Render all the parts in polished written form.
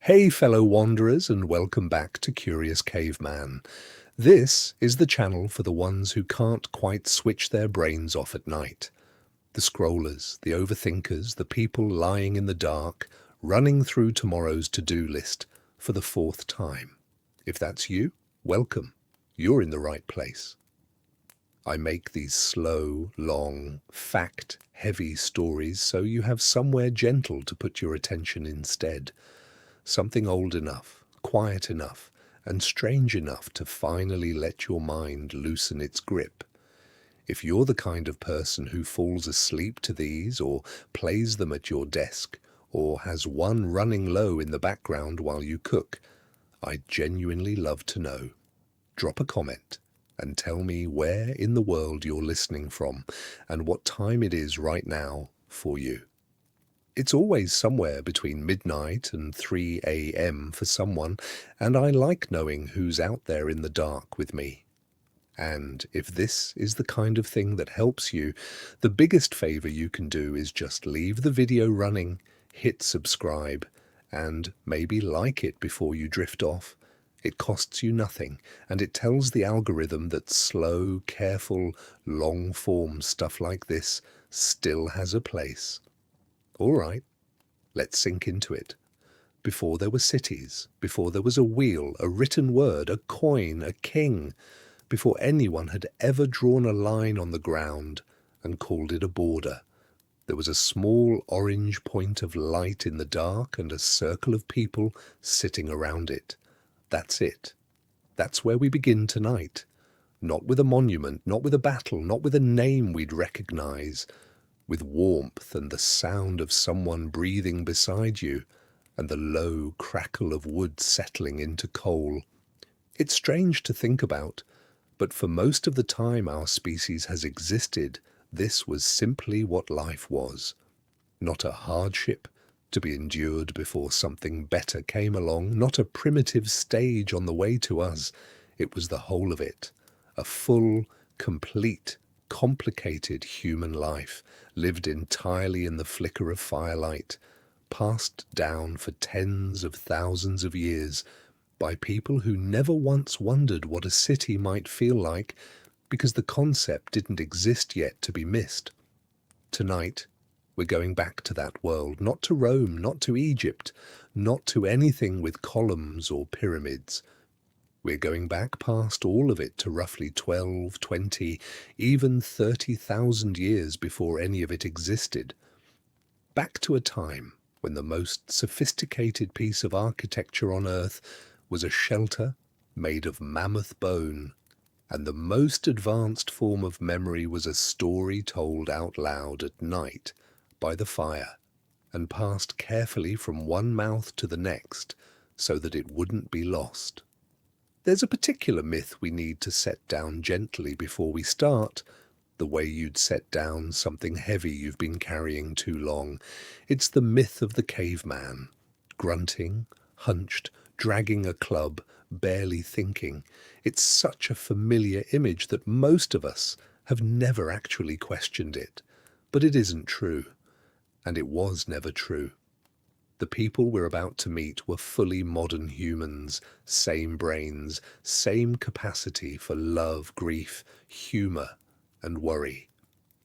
Hey fellow wanderers, and welcome back to Curious Caveman. This is the channel for the ones who can't quite switch their brains off at night. The scrollers, the overthinkers, the people lying in the dark, running through tomorrow's to-do list for the fourth time. If that's you, welcome. You're in the right place. I make these slow, long, fact-heavy stories so you have somewhere gentle to put your attention instead. Something old enough, quiet enough, and strange enough to finally let your mind loosen its grip. If you're the kind of person who falls asleep to these, or plays them at your desk, or has one running low in the background while you cook, I'd genuinely love to know. Drop a comment and tell me where in the world you're listening from and what time it is right now for you. It's always somewhere between midnight and 3 a.m. for someone, and I like knowing who's out there in the dark with me. And if this is the kind of thing that helps you, the biggest favor you can do is just leave the video running, hit subscribe, and maybe like it before you drift off. It costs you nothing, and it tells the algorithm that slow, careful, long-form stuff like this still has a place. All right, let's sink into it. Before there were cities, before there was a wheel, a written word, a coin, a king, before anyone had ever drawn a line on the ground and called it a border, there was a small orange point of light in the dark and a circle of people sitting around it. That's it. That's where we begin tonight. Not with a monument, not with a battle, not with a name we'd recognize, with warmth and the sound of someone breathing beside you, and the low crackle of wood settling into coal. It's strange to think about, but for most of the time our species has existed, this was simply what life was. Not a hardship to be endured before something better came along, not a primitive stage on the way to us. It was the whole of it, a full, complete, complicated human life, lived entirely in the flicker of firelight, passed down for tens of thousands of years by people who never once wondered what a city might feel like because the concept didn't exist yet to be missed. Tonight, we're going back to that world, not to Rome, not to Egypt, not to anything with columns or pyramids. We're going back past all of it to roughly 12, 20, even 30,000 years before any of it existed. Back to a time when the most sophisticated piece of architecture on Earth was a shelter made of mammoth bone, and the most advanced form of memory was a story told out loud at night by the fire and passed carefully from one mouth to the next so that it wouldn't be lost. There's a particular myth we need to set down gently before we start, the way you'd set down something heavy you've been carrying too long. It's the myth of the caveman, grunting, hunched, dragging a club, barely thinking. It's such a familiar image that most of us have never actually questioned it. But it isn't true, and it was never true. The people we're about to meet were fully modern humans, same brains, same capacity for love, grief, humor, and worry.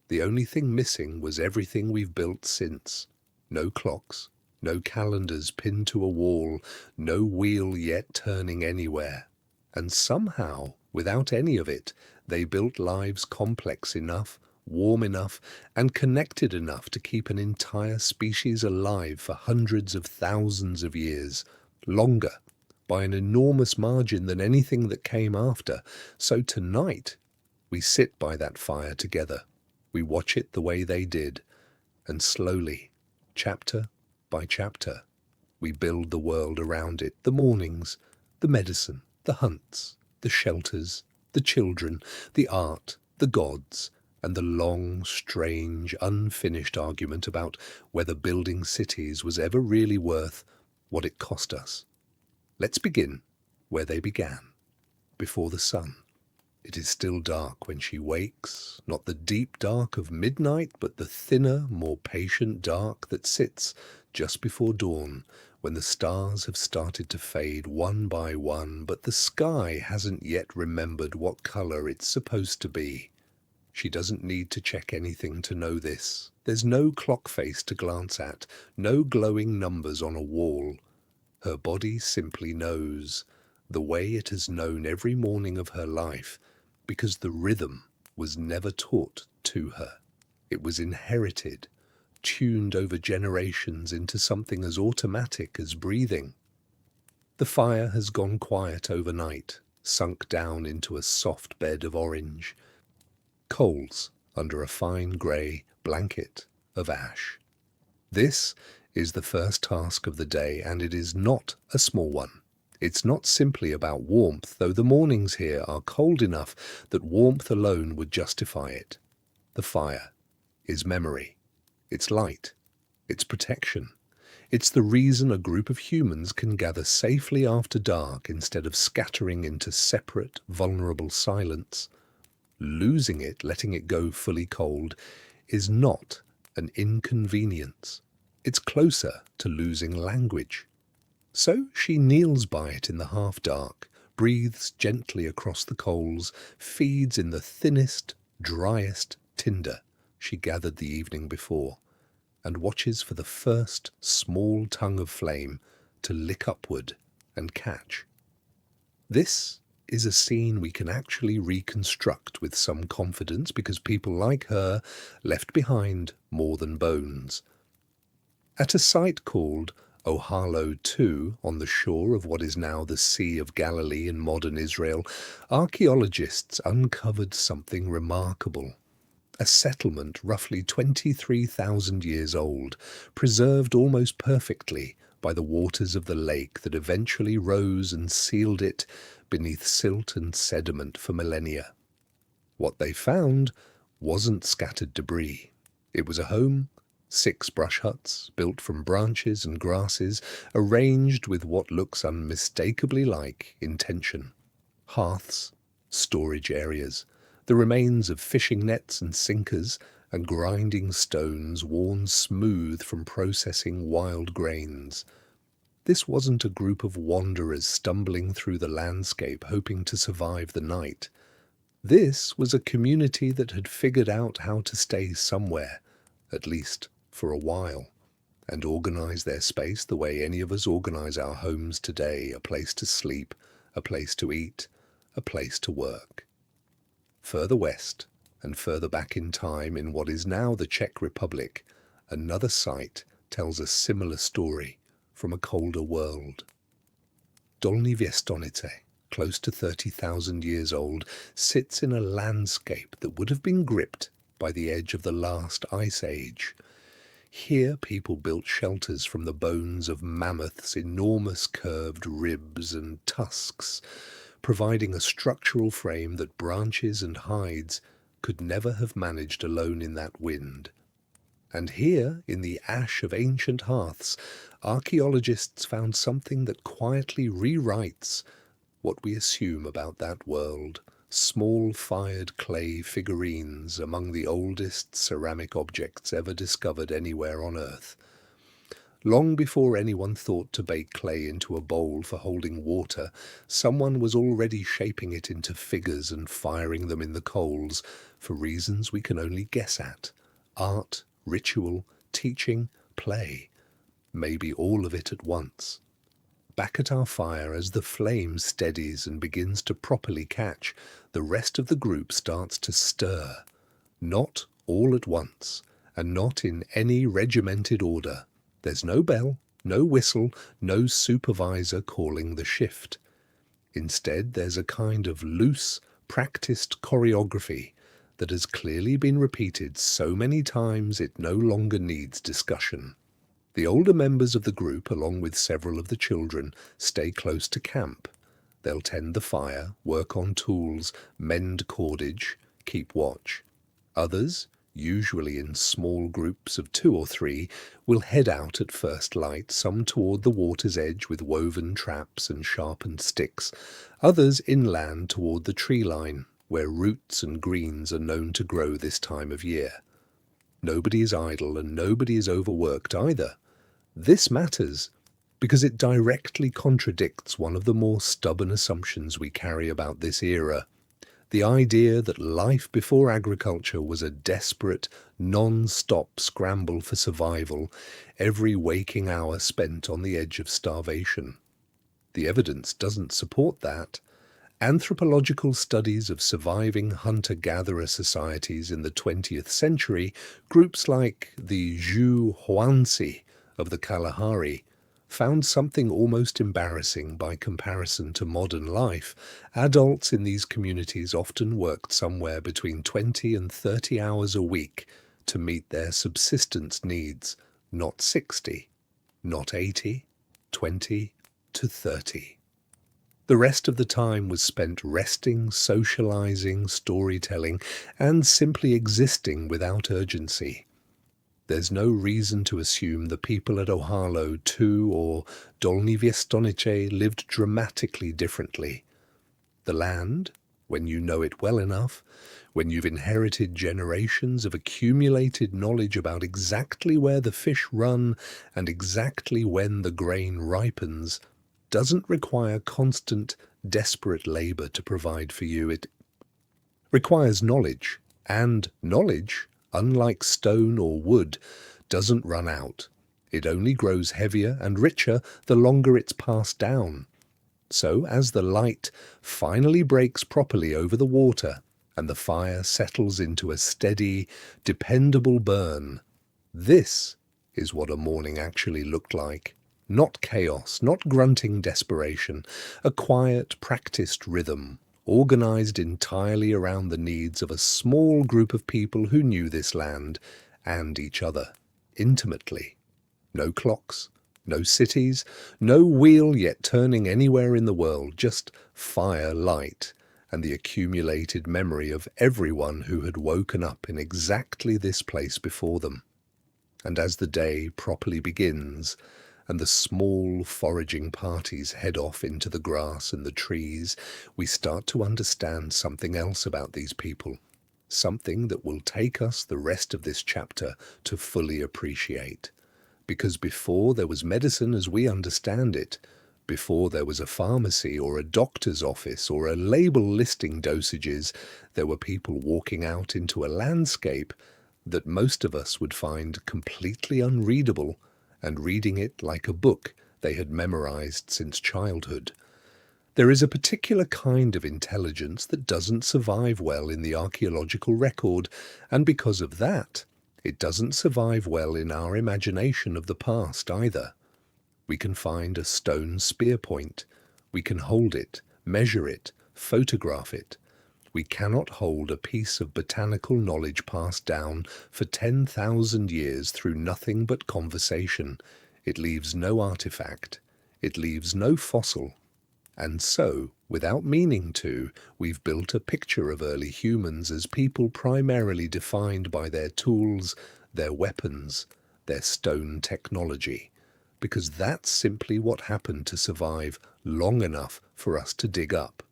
The only thing missing was everything we've built since. No clocks, no calendars pinned to a wall, no wheel yet turning anywhere. And somehow, without any of it, they built lives complex enough, warm enough, and connected enough to keep an entire species alive for hundreds of thousands of years, longer, by an enormous margin than anything that came after. So tonight, we sit by that fire together. We watch it the way they did, and slowly, chapter by chapter, we build the world around it, the mornings, the medicine, the hunts, the shelters, the children, the art, the gods, and the long, strange, unfinished argument about whether building cities was ever really worth what it cost us. Let's begin where they began, before the sun. It is still dark when she wakes, not the deep dark of midnight, but the thinner, more patient dark that sits just before dawn, when the stars have started to fade one by one, but the sky hasn't yet remembered what color it's supposed to be. She doesn't need to check anything to know this. There's no clock face to glance at, no glowing numbers on a wall. Her body simply knows, the way it has known every morning of her life, because the rhythm was never taught to her. It was inherited, tuned over generations into something as automatic as breathing. The fire has gone quiet overnight, sunk down into a soft bed of orange. Coals under a fine grey blanket of ash. This is the first task of the day, and it is not a small one. It's not simply about warmth, though the mornings here are cold enough that warmth alone would justify it. The fire is memory. It's light. It's protection. It's the reason a group of humans can gather safely after dark instead of scattering into separate, vulnerable silence. Losing it, letting it go fully cold, is not an inconvenience. It's closer to losing language. So she kneels by it in the half-dark, breathes gently across the coals, feeds in the thinnest, driest tinder she gathered the evening before, and watches for the first small tongue of flame to lick upward and catch. This is a scene we can actually reconstruct with some confidence because people like her left behind more than bones. At a site called Ohalo II, on the shore of what is now the Sea of Galilee in modern Israel, archaeologists uncovered something remarkable. A settlement roughly 23,000 years old, preserved almost perfectly by the waters of the lake that eventually rose and sealed it beneath silt and sediment for millennia. What they found wasn't scattered debris. It was a home, 6 brush huts built from branches and grasses, arranged with what looks unmistakably like intention. Hearths, storage areas, the remains of fishing nets and sinkers, and grinding stones worn smooth from processing wild grains. This wasn't a group of wanderers stumbling through the landscape hoping to survive the night. This was a community that had figured out how to stay somewhere, at least for a while, and organize their space the way any of us organize our homes today, a place to sleep, a place to eat, a place to work. Further west, and further back in time in what is now the Czech Republic, another site tells a similar story from a colder world. Dolní Věstonice, close to 30,000 years old, sits in a landscape that would have been gripped by the edge of the last ice age. Here people built shelters from the bones of mammoths' enormous curved ribs and tusks, providing a structural frame that branches and hides could never have managed alone in that wind. And here, in the ash of ancient hearths, archaeologists found something that quietly rewrites what we assume about that world. Small fired clay figurines among the oldest ceramic objects ever discovered anywhere on Earth. Long before anyone thought to bake clay into a bowl for holding water, someone was already shaping it into figures and firing them in the coals for reasons we can only guess at. Art, ritual, teaching, play. Maybe all of it at once. Back at our fire, as the flame steadies and begins to properly catch, the rest of the group starts to stir. Not all at once, and not in any regimented order. There's no bell, no whistle, no supervisor calling the shift. Instead, there's a kind of loose, practiced choreography that has clearly been repeated so many times it no longer needs discussion. The older members of the group, along with several of the children, stay close to camp. They'll tend the fire, work on tools, mend cordage, keep watch. Others, usually in small groups of 2 or 3, will head out at first light, some toward the water's edge with woven traps and sharpened sticks, others inland toward the tree line, where roots and greens are known to grow this time of year. Nobody is idle and nobody is overworked either. This matters because it directly contradicts one of the more stubborn assumptions we carry about this era. The idea that life before agriculture was a desperate, non-stop scramble for survival, every waking hour spent on the edge of starvation. The evidence doesn't support that. Anthropological studies of surviving hunter-gatherer societies in the 20th century, groups like the Zhu Huangzi of the Kalahari, found something almost embarrassing by comparison to modern life. Adults in these communities often worked somewhere between 20 and 30 hours a week to meet their subsistence needs, not 60, not 80, 20 to 30. The rest of the time was spent resting, socializing, storytelling, and simply existing without urgency. There's no reason to assume the people at Ohalo II or Dolní Věstonice lived dramatically differently. The land, when you know it well enough, when you've inherited generations of accumulated knowledge about exactly where the fish run and exactly when the grain ripens, doesn't require constant, desperate labor to provide for you. It requires knowledge, and knowledge, unlike stone or wood, doesn't run out. It only grows heavier and richer the longer it's passed down. So as the light finally breaks properly over the water and the fire settles into a steady, dependable burn, this is what a morning actually looked like. Not chaos, not grunting desperation, a quiet, practiced rhythm, organized entirely around the needs of a small group of people who knew this land and each other intimately. No clocks, no cities, no wheel yet turning anywhere in the world, just fire, light, and the accumulated memory of everyone who had woken up in exactly this place before them. And as the day properly begins, and the small foraging parties head off into the grass and the trees, we start to understand something else about these people, something that will take us the rest of this chapter to fully appreciate. Because before there was medicine as we understand it, before there was a pharmacy or a doctor's office or a label listing dosages, there were people walking out into a landscape that most of us would find completely unreadable, and reading it like a book they had memorized since childhood. There is a particular kind of intelligence that doesn't survive well in the archaeological record, and because of that, it doesn't survive well in our imagination of the past either. We can find a stone spear point. We can hold it, measure it, photograph it. We cannot hold a piece of botanical knowledge passed down for 10,000 years through nothing but conversation. It leaves no artifact. It leaves no fossil. And so, without meaning to, we've built a picture of early humans as people primarily defined by their tools, their weapons, their stone technology. Because that's simply what happened to survive long enough for us to dig up.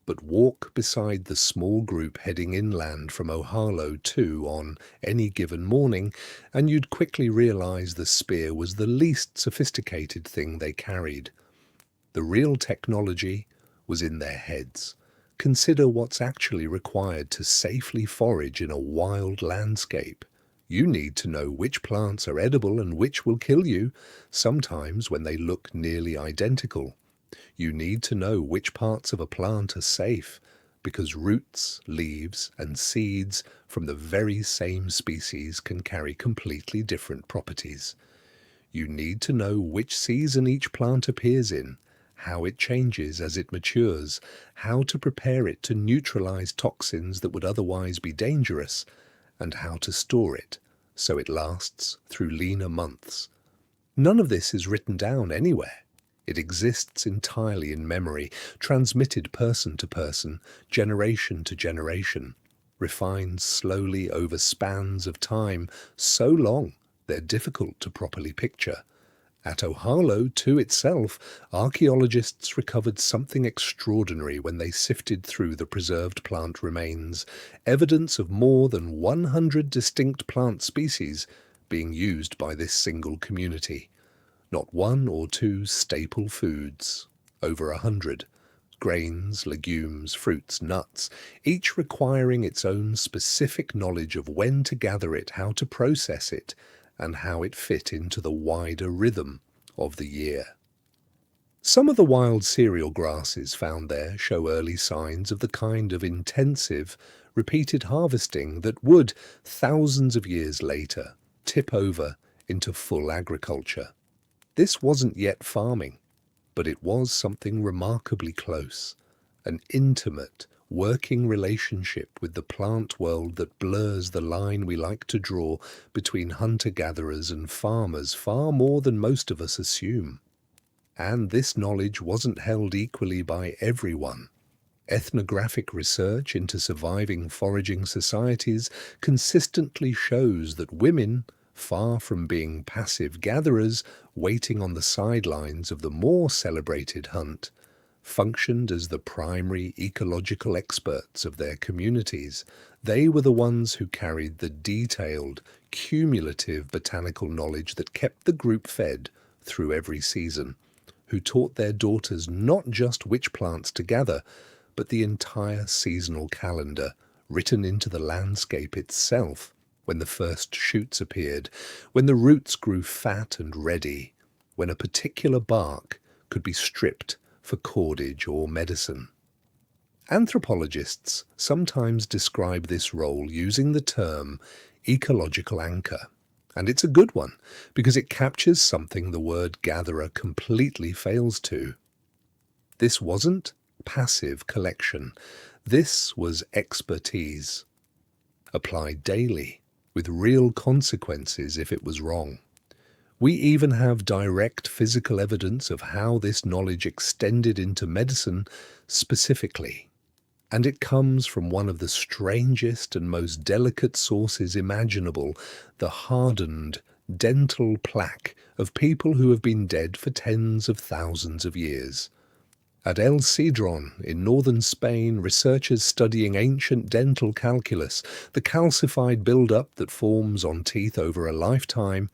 But walk beside the small group heading inland from Ohalo II on any given morning, and you'd quickly realize the spear was the least sophisticated thing they carried. The real technology was in their heads. Consider what's actually required to safely forage in a wild landscape. You need to know which plants are edible and which will kill you, sometimes when they look nearly identical. You need to know which parts of a plant are safe, because roots, leaves, and seeds from the very same species can carry completely different properties. You need to know which season each plant appears in, how it changes as it matures, how to prepare it to neutralize toxins that would otherwise be dangerous, and how to store it so it lasts through leaner months. None of this is written down anywhere. It exists entirely in memory, transmitted person to person, generation to generation, refined slowly over spans of time so long they're difficult to properly picture. At Ohalo II itself, archaeologists recovered something extraordinary when they sifted through the preserved plant remains, evidence of more than 100 distinct plant species being used by this single community. Not one or two staple foods, over 100. Grains, legumes, fruits, nuts, each requiring its own specific knowledge of when to gather it, how to process it, and how it fit into the wider rhythm of the year. Some of the wild cereal grasses found there show early signs of the kind of intensive, repeated harvesting that would, thousands of years later, tip over into full agriculture. This wasn't yet farming, but it was something remarkably close, an intimate, working relationship with the plant world that blurs the line we like to draw between hunter-gatherers and farmers far more than most of us assume. And this knowledge wasn't held equally by everyone. Ethnographic research into surviving foraging societies consistently shows that women, far from being passive gatherers waiting on the sidelines of the more celebrated hunt, functioned as the primary ecological experts of their communities. They were the ones who carried the detailed, cumulative botanical knowledge that kept the group fed through every season, who taught their daughters not just which plants to gather, but the entire seasonal calendar written into the landscape itself, when the first shoots appeared, when the roots grew fat and ready, when a particular bark could be stripped for cordage or medicine. Anthropologists sometimes describe this role using the term ecological anchor, and it's a good one because it captures something the word gatherer completely fails to. This wasn't passive collection. This was expertise, applied daily, with real consequences if it was wrong. We even have direct physical evidence of how this knowledge extended into medicine specifically. And it comes from one of the strangest and most delicate sources imaginable, the hardened dental plaque of people who have been dead for tens of thousands of years. At El Cedron in northern Spain, researchers studying ancient dental calculus, the calcified build-up that forms on teeth over a lifetime,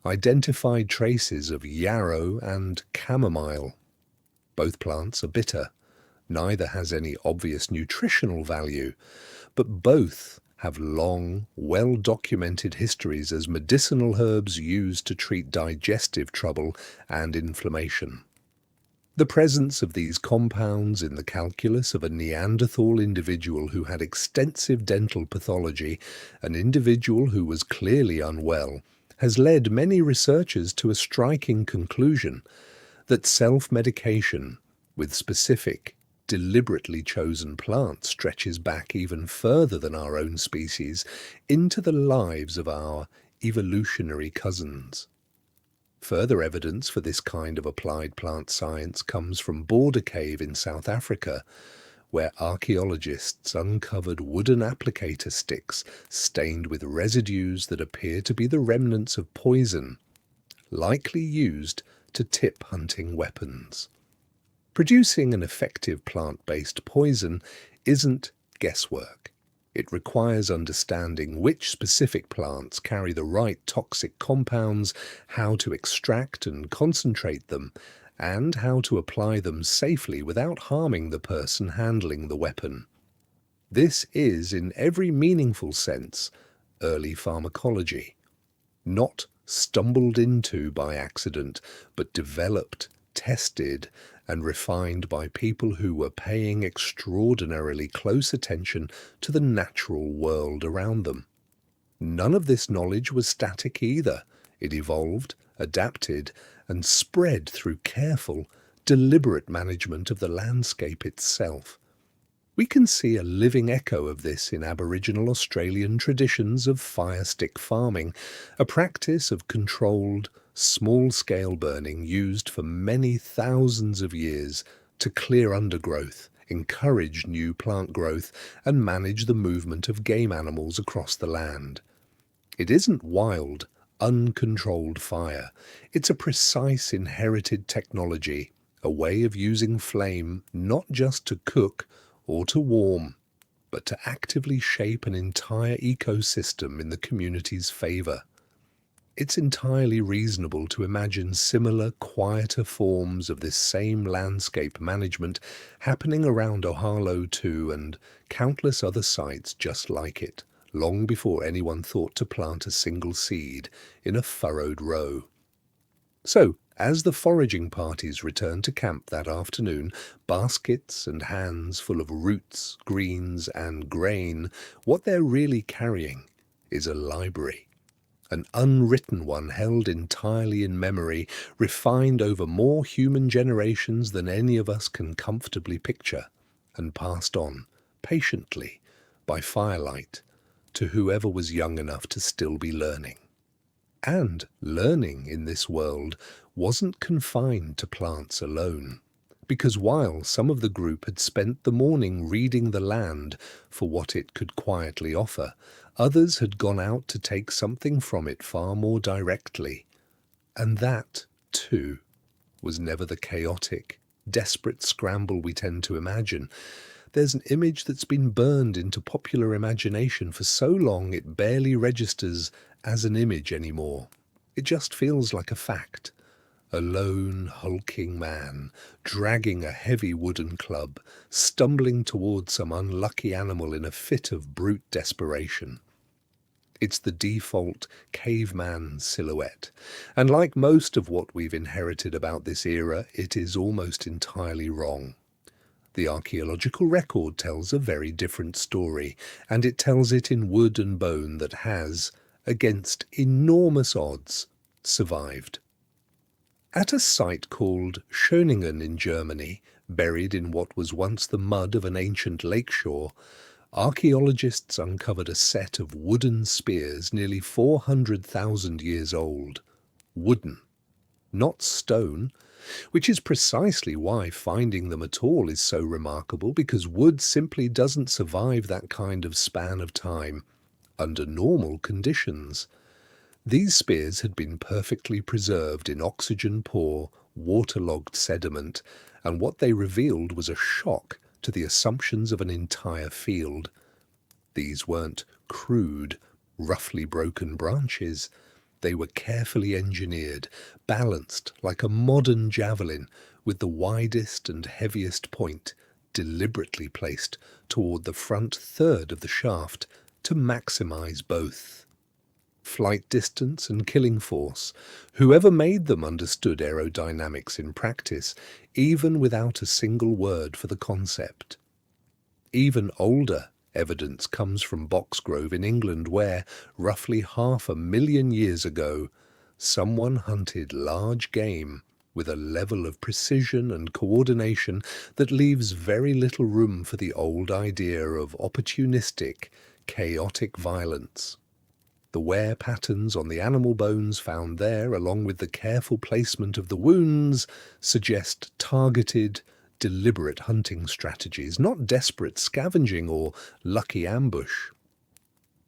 identified traces of yarrow and chamomile. Both plants are bitter. Neither has any obvious nutritional value, but both have long, well-documented histories as medicinal herbs used to treat digestive trouble and inflammation. The presence of these compounds in the calculus of a Neanderthal individual who had extensive dental pathology, an individual who was clearly unwell, has led many researchers to a striking conclusion that self-medication with specific, deliberately chosen plants stretches back even further than our own species into the lives of our evolutionary cousins. Further evidence for this kind of applied plant science comes from Border Cave in South Africa, where archaeologists uncovered wooden applicator sticks stained with residues that appear to be the remnants of poison, likely used to tip hunting weapons. Producing an effective plant-based poison isn't guesswork. It requires understanding which specific plants carry the right toxic compounds, how to extract and concentrate them, and how to apply them safely without harming the person handling the weapon. This is, in every meaningful sense, early pharmacology. Not stumbled into by accident, but developed, tested, and refined by people who were paying extraordinarily close attention to the natural world around them. None of this knowledge was static either. It evolved, adapted, and spread through careful, deliberate management of the landscape itself. We can see a living echo of this in Aboriginal Australian traditions of fire stick farming, a practice of controlled, small-scale burning used for many thousands of years to clear undergrowth, encourage new plant growth, and manage the movement of game animals across the land. It isn't wild, uncontrolled fire. It's a precise inherited technology, a way of using flame not just to cook or to warm, but to actively shape an entire ecosystem in the community's favour. It's entirely reasonable to imagine similar, quieter forms of this same landscape management happening around Ohalo too, and countless other sites just like it, long before anyone thought to plant a single seed in a furrowed row. So, as the foraging parties returned to camp that afternoon, baskets and hands full of roots, greens, and grain, what they're really carrying is a library. An unwritten one held entirely in memory, refined over more human generations than any of us can comfortably picture, and passed on, patiently, by firelight, to whoever was young enough to still be learning. And learning in this world wasn't confined to plants alone, because while some of the group had spent the morning reading the land for what it could quietly offer, others had gone out to take something from it far more directly. And that, too, was never the chaotic, desperate scramble we tend to imagine. There's an image that's been burned into popular imagination for so long it barely registers as an image anymore. It just feels like a fact. A lone, hulking man, dragging a heavy wooden club, stumbling toward some unlucky animal in a fit of brute desperation. It's the default caveman silhouette, and like most of what we've inherited about this era, it is almost entirely wrong. The archaeological record tells a very different story, and it tells it in wood and bone that has, against enormous odds, survived. At a site called Schöningen in Germany, buried in what was once the mud of an ancient lakeshore, archaeologists uncovered a set of wooden spears nearly 400,000 years old. Wooden, not stone, which is precisely why finding them at all is so remarkable, because wood simply doesn't survive that kind of span of time under normal conditions. These spears had been perfectly preserved in oxygen-poor, waterlogged sediment, and what they revealed was a shock to the assumptions of an entire field. These weren't crude, roughly broken branches. They were carefully engineered, balanced like a modern javelin, with the widest and heaviest point deliberately placed toward the front third of the shaft to maximize both flight distance and killing force. Whoever made them understood aerodynamics in practice, even without a single word for the concept. Even older evidence comes from Boxgrove in England, where, roughly 500,000 years ago, someone hunted large game with a level of precision and coordination that leaves very little room for the old idea of opportunistic, chaotic violence. The wear patterns on the animal bones found there, along with the careful placement of the wounds, suggest targeted, deliberate hunting strategies, not desperate scavenging or lucky ambush.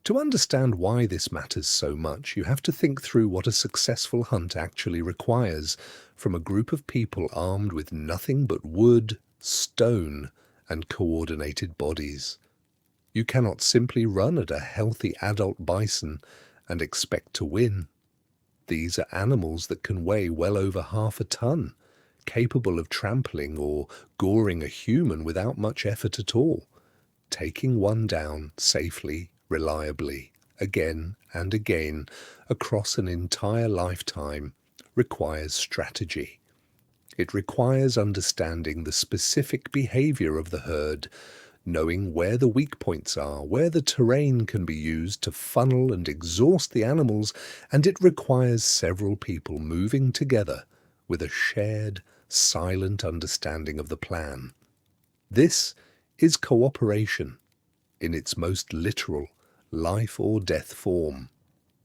To understand why this matters so much, you have to think through what a successful hunt actually requires from a group of people armed with nothing but wood, stone, and coordinated bodies. You cannot simply run at a healthy adult bison and expect to win. These are animals that can weigh well over 1/2 ton, capable of trampling or goring a human without much effort at all. Taking one down safely, reliably, again and again, across an entire lifetime, requires strategy. It requires understanding the specific behavior of the herd, knowing where the weak points are, where the terrain can be used to funnel and exhaust the animals, and it requires several people moving together with a shared, silent understanding of the plan. This is cooperation in its most literal, life or death form.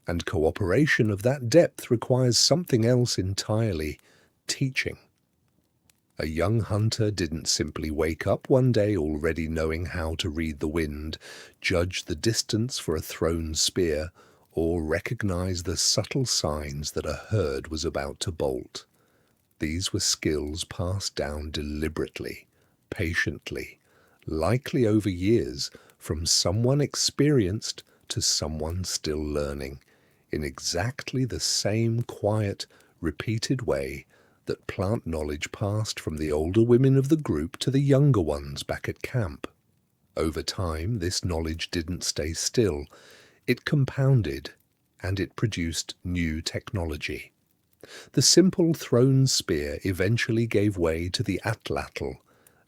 And cooperation of that depth requires something else entirely: teaching. A young hunter didn't simply wake up one day already knowing how to read the wind, judge the distance for a thrown spear, or recognize the subtle signs that a herd was about to bolt. These were skills passed down deliberately, patiently, likely over years, from someone experienced to someone still learning, in exactly the same quiet, repeated way that plant knowledge passed from the older women of the group to the younger ones back at camp. Over time, this knowledge didn't stay still. It compounded, and it produced new technology. The simple thrown spear eventually gave way to the atlatl,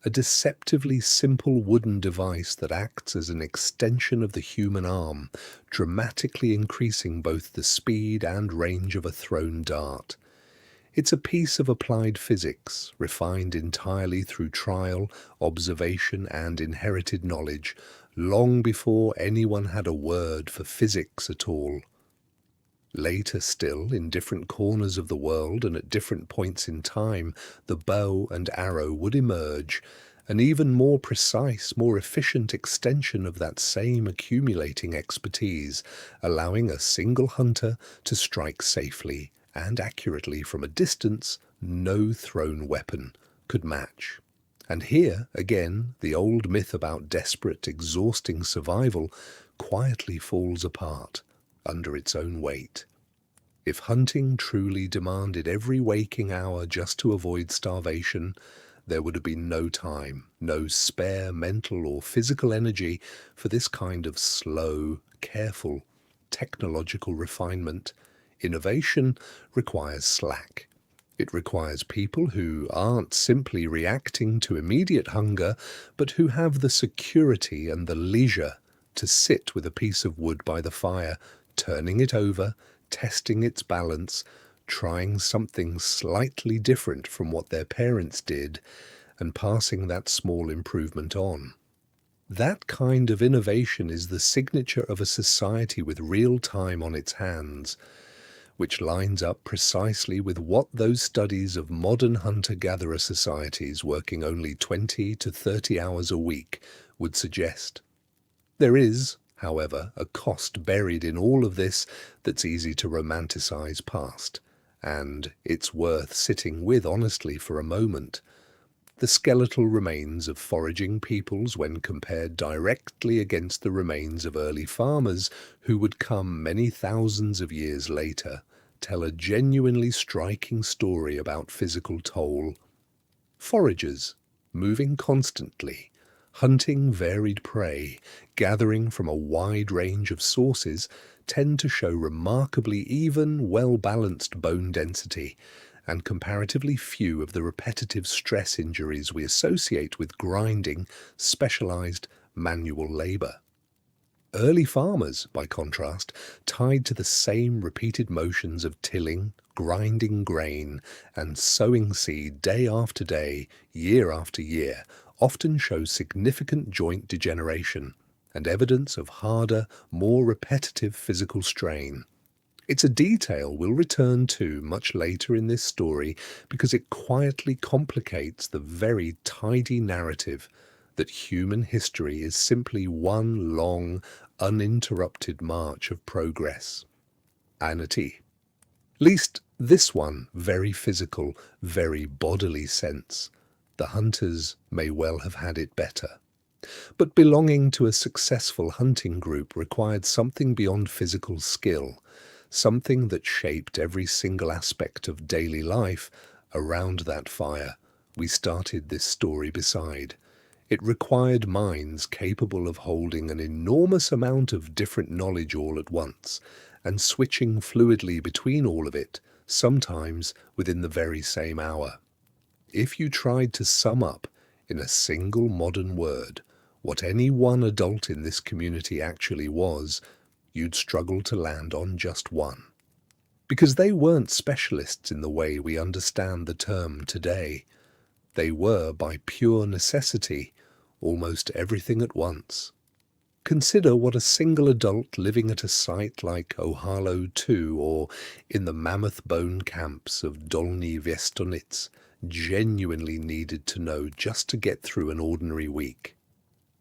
a deceptively simple wooden device that acts as an extension of the human arm, dramatically increasing both the speed and range of a thrown dart. It's a piece of applied physics, refined entirely through trial, observation, and inherited knowledge, long before anyone had a word for physics at all. Later still, in different corners of the world and at different points in time, the bow and arrow would emerge, an even more precise, more efficient extension of that same accumulating expertise, allowing a single hunter to strike safely and accurately from a distance no thrown weapon could match. And here, again, the old myth about desperate, exhausting survival quietly falls apart under its own weight. If hunting truly demanded every waking hour just to avoid starvation, there would have been no time, no spare mental or physical energy for this kind of slow, careful, technological refinement. Innovation requires slack. It requires people who aren't simply reacting to immediate hunger, but who have the security and the leisure to sit with a piece of wood by the fire, turning it over, testing its balance, trying something slightly different from what their parents did, and passing that small improvement on. That kind of innovation is the signature of a society with real time on its hands, which lines up precisely with what those studies of modern hunter-gatherer societies working only 20 to 30 hours a week would suggest. There is, however, a cost buried in all of this that's easy to romanticize past, and it's worth sitting with honestly for a moment. The skeletal remains of foraging peoples, when compared directly against the remains of early farmers who would come many thousands of years later, tell a genuinely striking story about physical toll. Foragers, moving constantly, hunting varied prey, gathering from a wide range of sources, tend to show remarkably even, well-balanced bone density, and comparatively few of the repetitive stress injuries we associate with grinding, specialized manual labor. Early farmers, by contrast, tied to the same repeated motions of tilling, grinding grain, and sowing seed day after day, year after year, often show significant joint degeneration and evidence of harder, more repetitive physical strain. It's a detail we'll return to much later in this story because it quietly complicates the very tidy narrative that human history is simply one long, uninterrupted march of progress. Anity. Least this one very physical, very bodily sense. The hunters may well have had it better. But belonging to a successful hunting group required something beyond physical skill, something that shaped every single aspect of daily life around that fire we started this story beside. It required minds capable of holding an enormous amount of different knowledge all at once, and switching fluidly between all of it, sometimes within the very same hour. If you tried to sum up, in a single modern word, what any one adult in this community actually was, you'd struggle to land on just one. Because they weren't specialists in the way we understand the term today. They were, by pure necessity, almost everything at once. Consider what a single adult living at a site like Ohalo II or in the mammoth bone camps of Dolny Viestonitz genuinely needed to know just to get through an ordinary week.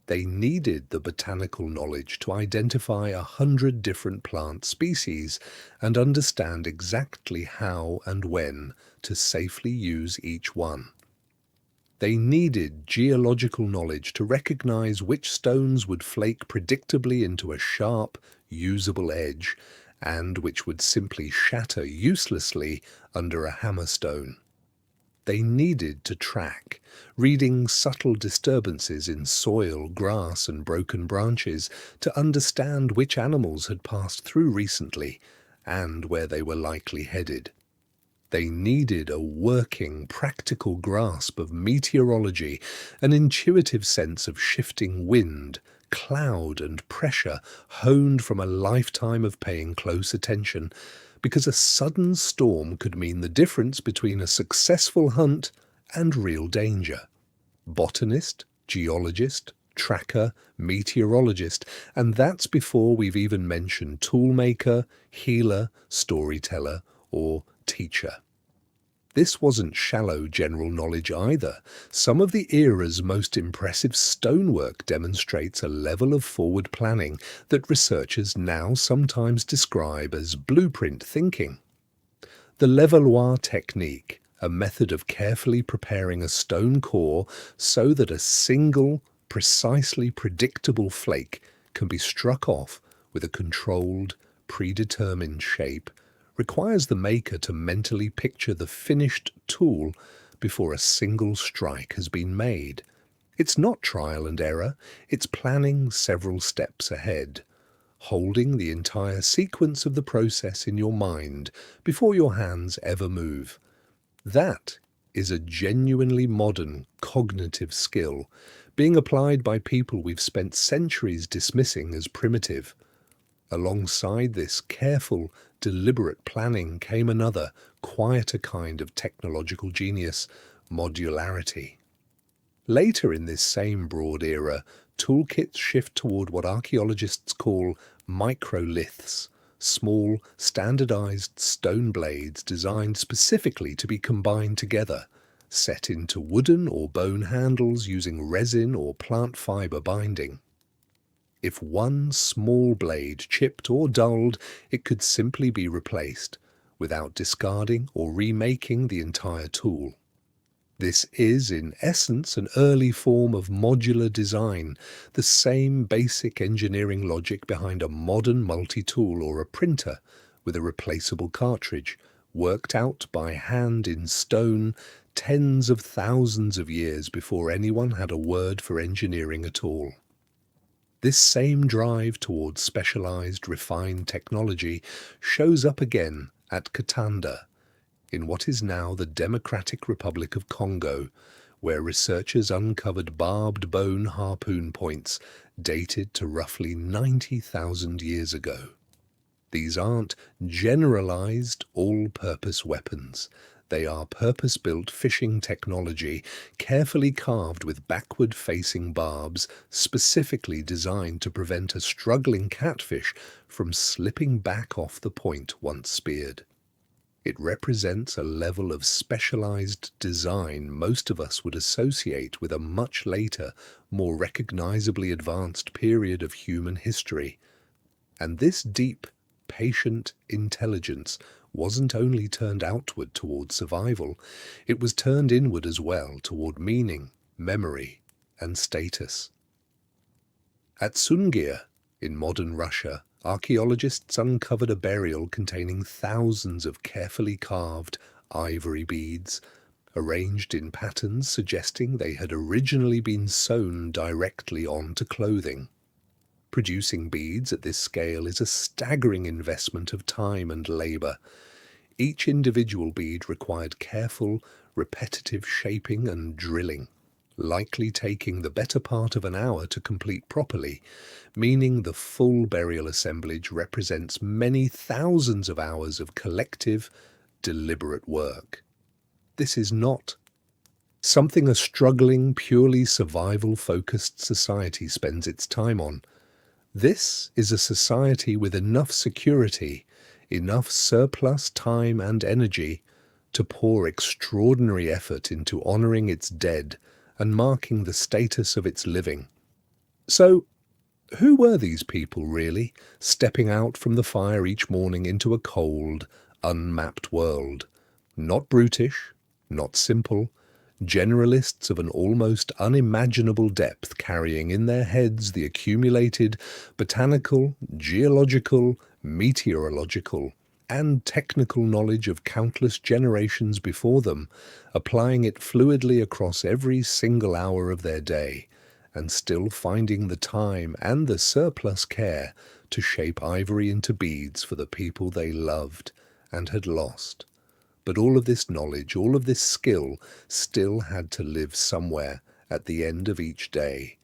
They needed the botanical knowledge to identify 100 different plant species and understand exactly how and when to safely use each one. They needed geological knowledge to recognize which stones would flake predictably into a sharp, usable edge, and which would simply shatter uselessly under a hammerstone. They needed to track, reading subtle disturbances in soil, grass, and broken branches to understand which animals had passed through recently and where they were likely headed. They needed a working, practical grasp of meteorology, an intuitive sense of shifting wind, cloud, and pressure honed from a lifetime of paying close attention, because a sudden storm could mean the difference between a successful hunt and real danger. Botanist, geologist, tracker, meteorologist, and that's before we've even mentioned toolmaker, healer, storyteller, or teacher. This wasn't shallow general knowledge either. Some of the era's most impressive stonework demonstrates a level of forward planning that researchers now sometimes describe as blueprint thinking. The Levallois technique, a method of carefully preparing a stone core so that a single, precisely predictable flake can be struck off with a controlled, predetermined shape, requires the maker to mentally picture the finished tool before a single strike has been made. It's not trial and error, it's planning several steps ahead, holding the entire sequence of the process in your mind before your hands ever move. That is a genuinely modern cognitive skill, being applied by people we've spent centuries dismissing as primitive. Alongside this careful, deliberate planning came another, quieter kind of technological genius, modularity. Later in this same broad era, toolkits shift toward what archaeologists call microliths, small, standardized stone blades designed specifically to be combined together, set into wooden or bone handles using resin or plant fiber binding. If one small blade chipped or dulled, it could simply be replaced, without discarding or remaking the entire tool. This is, in essence, an early form of modular design, the same basic engineering logic behind a modern multi-tool or a printer with a replaceable cartridge, worked out by hand in stone tens of thousands of years before anyone had a word for engineering at all. This same drive towards specialized, refined technology shows up again at Katanga, in what is now the Democratic Republic of Congo, where researchers uncovered barbed bone harpoon points dated to roughly 90,000 years ago. These aren't generalized, all-purpose weapons. They are purpose-built fishing technology, carefully carved with backward-facing barbs, specifically designed to prevent a struggling catfish from slipping back off the point once speared. It represents a level of specialized design most of us would associate with a much later, more recognizably advanced period of human history. And this deep, patient intelligence wasn't only turned outward toward survival, it was turned inward as well toward meaning, memory, and status. At Sungir, in modern Russia, archaeologists uncovered a burial containing thousands of carefully carved ivory beads, arranged in patterns suggesting they had originally been sewn directly onto clothing. Producing beads at this scale is a staggering investment of time and labor. Each individual bead required careful, repetitive shaping and drilling, likely taking the better part of an hour to complete properly, meaning the full burial assemblage represents many thousands of hours of collective, deliberate work. This is not something a struggling, purely survival-focused society spends its time on. This is a society with enough security, enough surplus time and energy to pour extraordinary effort into honoring its dead and marking the status of its living. So, who were these people really, stepping out from the fire each morning into a cold, unmapped world? Not brutish, not simple, generalists of an almost unimaginable depth, carrying in their heads the accumulated botanical, geological, meteorological, and technical knowledge of countless generations before them, applying it fluidly across every single hour of their day, and still finding the time and the surplus care to shape ivory into beads for the people they loved and had lost. But all of this knowledge, all of this skill, still had to live somewhere at the end of each day.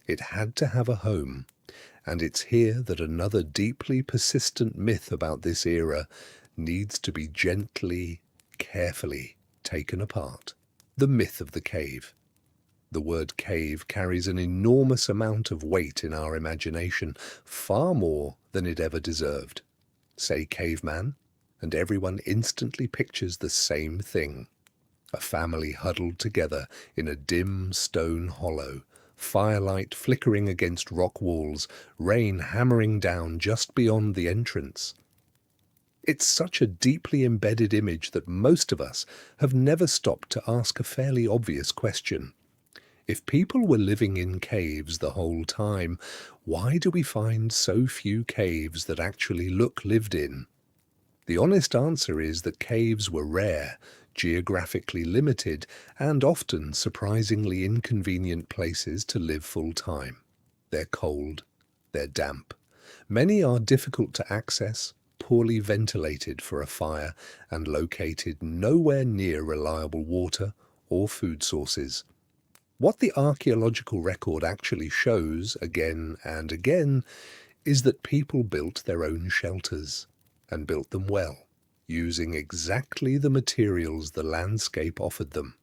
It had to have a home, and it's here that another deeply persistent myth about this era needs to be gently, carefully taken apart. The myth of the cave. The word cave carries an enormous amount of weight in our imagination, far more than it ever deserved. Say caveman, and everyone instantly pictures the same thing. A family huddled together in a dim stone hollow, firelight flickering against rock walls, rain hammering down just beyond the entrance. It's such a deeply embedded image that most of us have never stopped to ask a fairly obvious question. If people were living in caves the whole time, why do we find so few caves that actually look lived in? The honest answer is that caves were rare, geographically limited, and often surprisingly inconvenient places to live full-time. They're cold, they're damp. Many are difficult to access, poorly ventilated for a fire, and located nowhere near reliable water or food sources. What the archaeological record actually shows, again and again, is that people built their own shelters, and built them well, using exactly the materials the landscape offered them.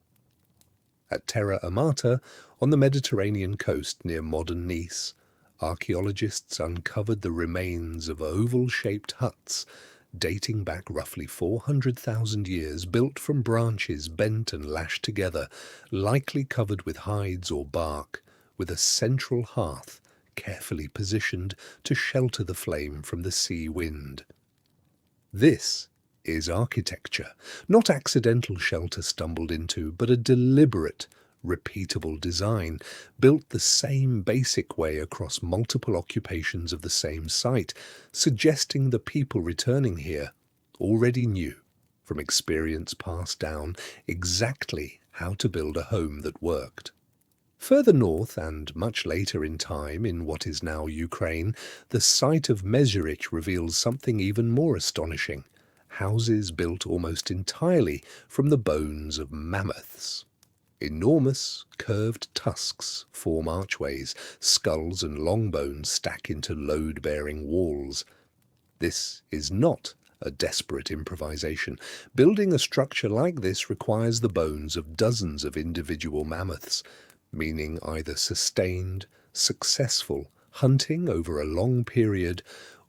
At Terra Amata, on the Mediterranean coast near modern Nice, archaeologists uncovered the remains of oval-shaped huts dating back roughly 400,000 years, built from branches bent and lashed together, likely covered with hides or bark, with a central hearth carefully positioned to shelter the flame from the sea wind. This is architecture, not accidental shelter stumbled into, but a deliberate, repeatable design, built the same basic way across multiple occupations of the same site, suggesting the people returning here already knew, from experience passed down, exactly how to build a home that worked. Further north, and much later in time in what is now Ukraine, the site of Mezherich reveals something even more astonishing: houses built almost entirely from the bones of mammoths. Enormous, curved tusks form archways, skulls and long bones stack into load-bearing walls. This is not a desperate improvisation. Building a structure like this requires the bones of dozens of individual mammoths, meaning either sustained, successful hunting over a long period,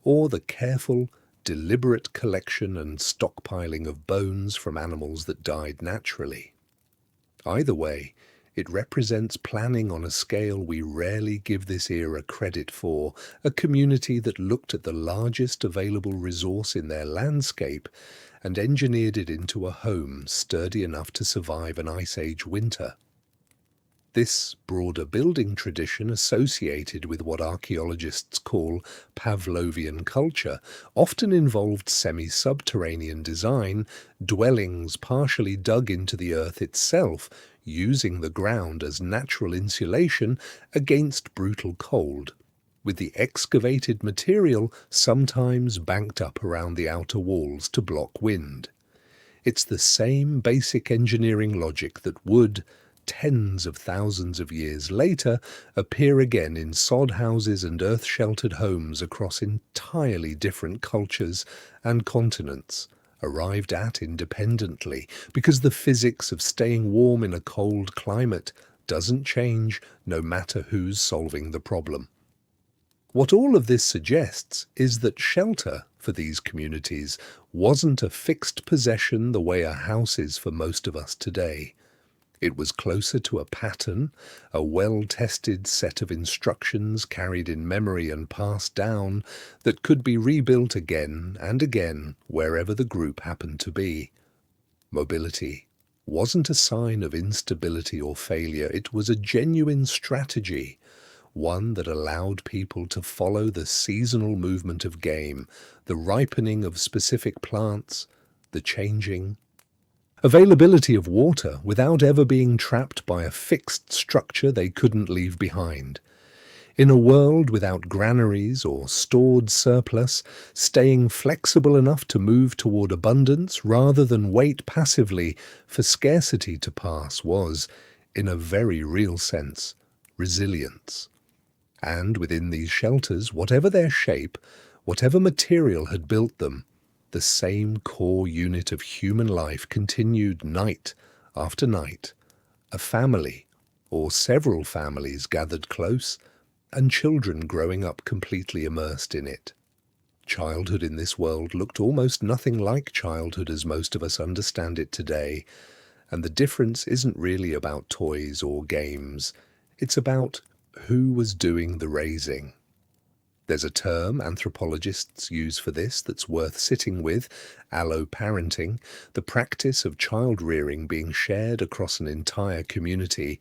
or the careful, deliberate collection and stockpiling of bones from animals that died naturally. Either way, it represents planning on a scale we rarely give this era credit for, a community that looked at the largest available resource in their landscape and engineered it into a home sturdy enough to survive an Ice Age winter. This broader building tradition, associated with what archaeologists call Pavlovian culture, often involved semi-subterranean design, dwellings partially dug into the earth itself, using the ground as natural insulation against brutal cold, with the excavated material sometimes banked up around the outer walls to block wind. It's the same basic engineering logic that would, tens of thousands of years later, appear again in sod houses and earth-sheltered homes across entirely different cultures and continents, arrived at independently, because the physics of staying warm in a cold climate doesn't change no matter who's solving the problem. What all of this suggests is that shelter for these communities wasn't a fixed possession the way a house is for most of us today. It was closer to a pattern, a well-tested set of instructions carried in memory and passed down that could be rebuilt again and again wherever the group happened to be. Mobility wasn't a sign of instability or failure. It was a genuine strategy, one that allowed people to follow the seasonal movement of game, the ripening of specific plants, the changing availability of water without ever being trapped by a fixed structure they couldn't leave behind. In a world without granaries or stored surplus, staying flexible enough to move toward abundance rather than wait passively for scarcity to pass was, in a very real sense, resilience. And within these shelters, whatever their shape, whatever material had built them, the same core unit of human life continued night after night. A family, or several families gathered close, and children growing up completely immersed in it. Childhood in this world looked almost nothing like childhood as most of us understand it today, and the difference isn't really about toys or games. It's about who was doing the raising. There's a term anthropologists use for this that's worth sitting with: alloparenting, the practice of child rearing being shared across an entire community,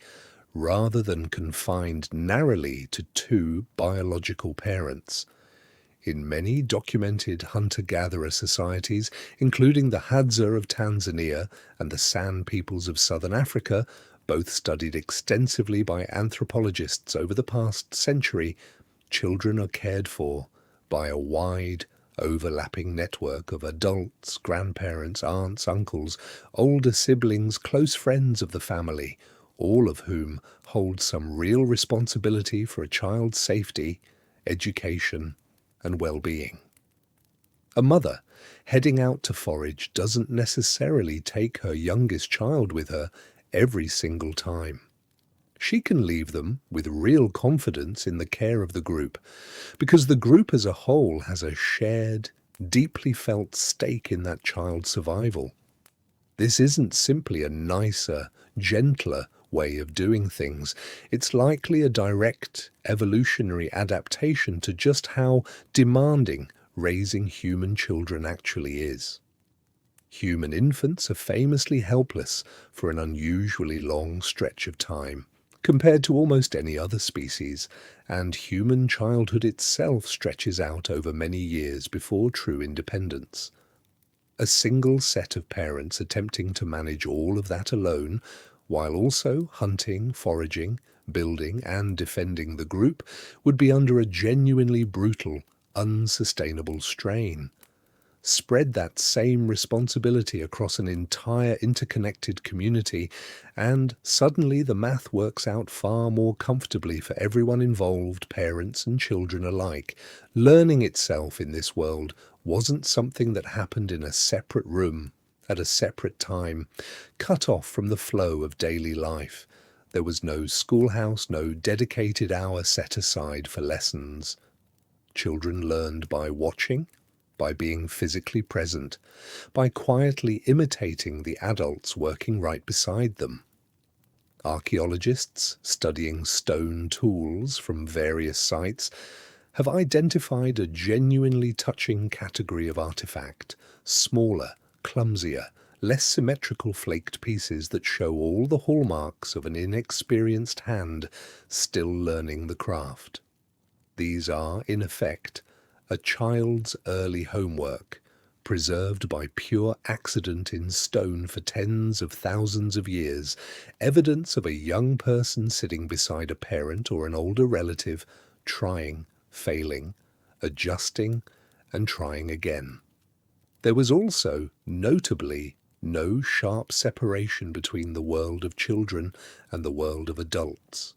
rather than confined narrowly to two biological parents. In many documented hunter-gatherer societies, including the Hadza of Tanzania and the San peoples of southern Africa, both studied extensively by anthropologists over the past century, children are cared for by a wide, overlapping network of adults, grandparents, aunts, uncles, older siblings, close friends of the family, all of whom hold some real responsibility for a child's safety, education, and well-being. A mother heading out to forage doesn't necessarily take her youngest child with her every single time. She can leave them with real confidence in the care of the group, because the group as a whole has a shared, deeply felt stake in that child's survival. This isn't simply a nicer, gentler way of doing things. It's likely a direct evolutionary adaptation to just how demanding raising human children actually is. Human infants are famously helpless for an unusually long stretch of time, compared to almost any other species, and human childhood itself stretches out over many years before true independence. A single set of parents attempting to manage all of that alone, while also hunting, foraging, building, and defending the group, would be under a genuinely brutal, unsustainable strain. Spread that same responsibility across an entire interconnected community, and suddenly the math works out far more comfortably for everyone involved, parents and children alike. Learning itself in this world wasn't something that happened in a separate room, at a separate time, cut off from the flow of daily life. There was no schoolhouse, no dedicated hour set aside for lessons. Children learned by watching, by being physically present, by quietly imitating the adults working right beside them. Archaeologists studying stone tools from various sites have identified a genuinely touching category of artifact: smaller, clumsier, less symmetrical flaked pieces that show all the hallmarks of an inexperienced hand still learning the craft. These are, in effect, a child's early homework, preserved by pure accident in stone for tens of thousands of years, evidence of a young person sitting beside a parent or an older relative, trying, failing, adjusting, and trying again. There was also, notably, no sharp separation between the world of children and the world of adults.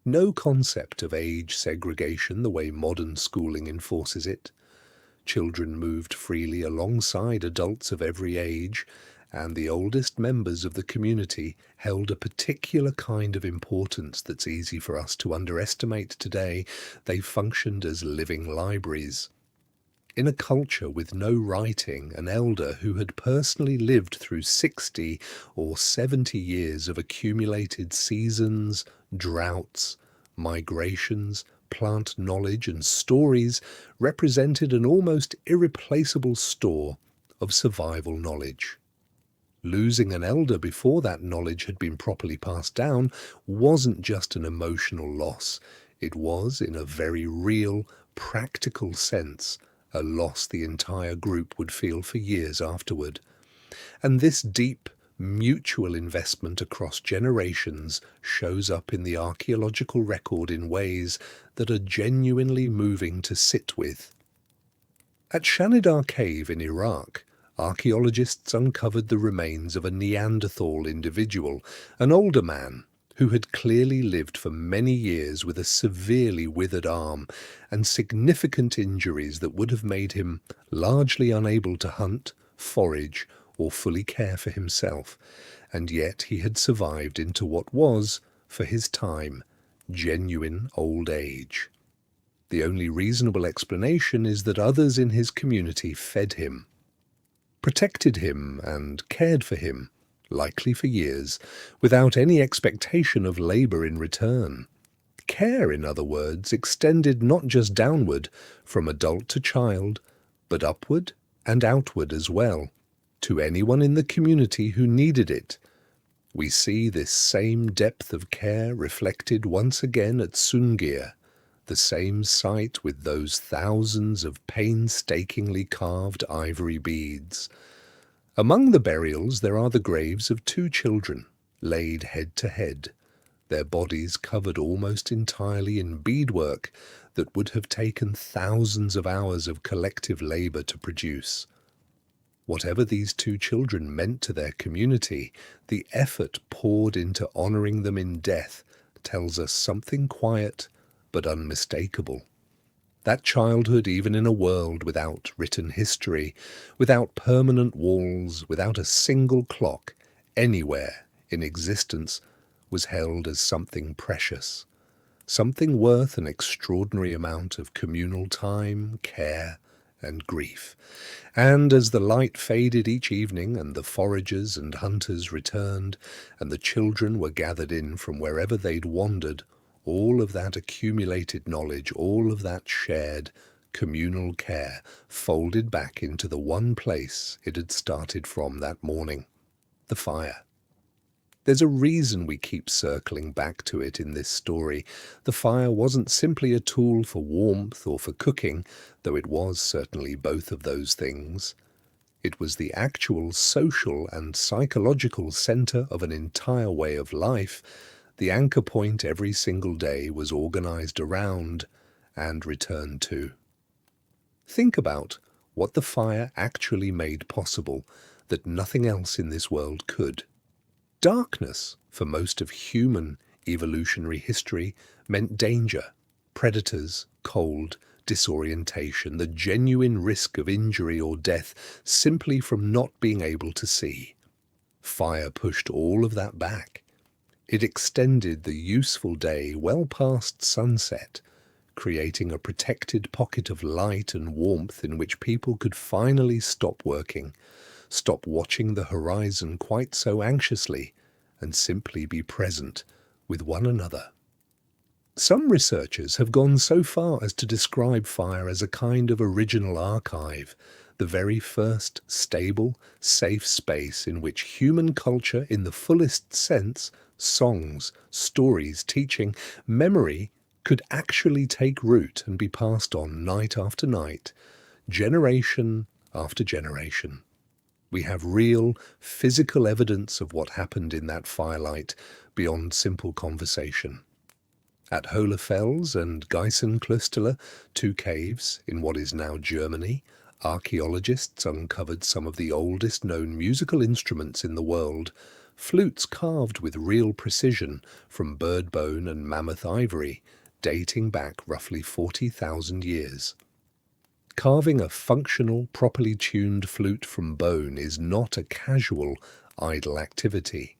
No concept of age segregation the way modern schooling enforces it. Children moved freely alongside adults of every age, and the oldest members of the community held a particular kind of importance that's easy for us to underestimate today. They functioned as living libraries. In a culture with no writing, an elder who had personally lived through 60 or 70 years of accumulated seasons, droughts, migrations, plant knowledge and stories represented an almost irreplaceable store of survival knowledge. Losing an elder before that knowledge had been properly passed down wasn't just an emotional loss. It was, in a very real, practical sense, a loss the entire group would feel for years afterward. And this deep, mutual investment across generations shows up in the archaeological record in ways that are genuinely moving to sit with. At Shanidar Cave in Iraq, archaeologists uncovered the remains of a Neanderthal individual, an older man who had clearly lived for many years with a severely withered arm and significant injuries that would have made him largely unable to hunt, forage, or fully care for himself, and yet he had survived into what was, for his time, genuine old age. The only reasonable explanation is that others in his community fed him, protected him, and cared for him, likely for years, without any expectation of labour in return. Care, in other words, extended not just downward, from adult to child, but upward and outward as well, to anyone in the community who needed it. We see this same depth of care reflected once again at Sungir, the same site with those thousands of painstakingly carved ivory beads. Among the burials there are the graves of 2 children, laid head to head, their bodies covered almost entirely in beadwork that would have taken thousands of hours of collective labour to produce. Whatever these 2 children meant to their community, the effort poured into honouring them in death tells us something quiet but unmistakable. That childhood, even in a world without written history, without permanent walls, without a single clock anywhere in existence, was held as something precious, something worth an extraordinary amount of communal time, care, and grief. And as the light faded each evening, and the foragers and hunters returned, and the children were gathered in from wherever they'd wandered, all of that accumulated knowledge, all of that shared communal care folded back into the one place it had started from that morning, the fire. There's a reason we keep circling back to it in this story. The fire wasn't simply a tool for warmth or for cooking, though it was certainly both of those things. It was the actual social and psychological centre of an entire way of life. The anchor point every single day was organised around and returned to. Think about what the fire actually made possible that nothing else in this world could. Darkness, for most of human evolutionary history, meant danger, predators, cold, disorientation, the genuine risk of injury or death simply from not being able to see. Fire pushed all of that back. It extended the useful day well past sunset, creating a protected pocket of light and warmth in which people could finally stop working, stop watching the horizon quite so anxiously, and simply be present with one another. Some researchers have gone so far as to describe fire as a kind of original archive, the very first stable, safe space in which human culture in the fullest sense, songs, stories, teaching, memory, could actually take root and be passed on night after night, generation after generation. We have real, physical evidence of what happened in that firelight beyond simple conversation. At Hohlefels and Geisenklösterle, 2 caves in what is now Germany, archaeologists uncovered some of the oldest known musical instruments in the world, flutes carved with real precision from bird bone and mammoth ivory, dating back roughly 40,000 years. Carving a functional, properly tuned flute from bone is not a casual, idle activity.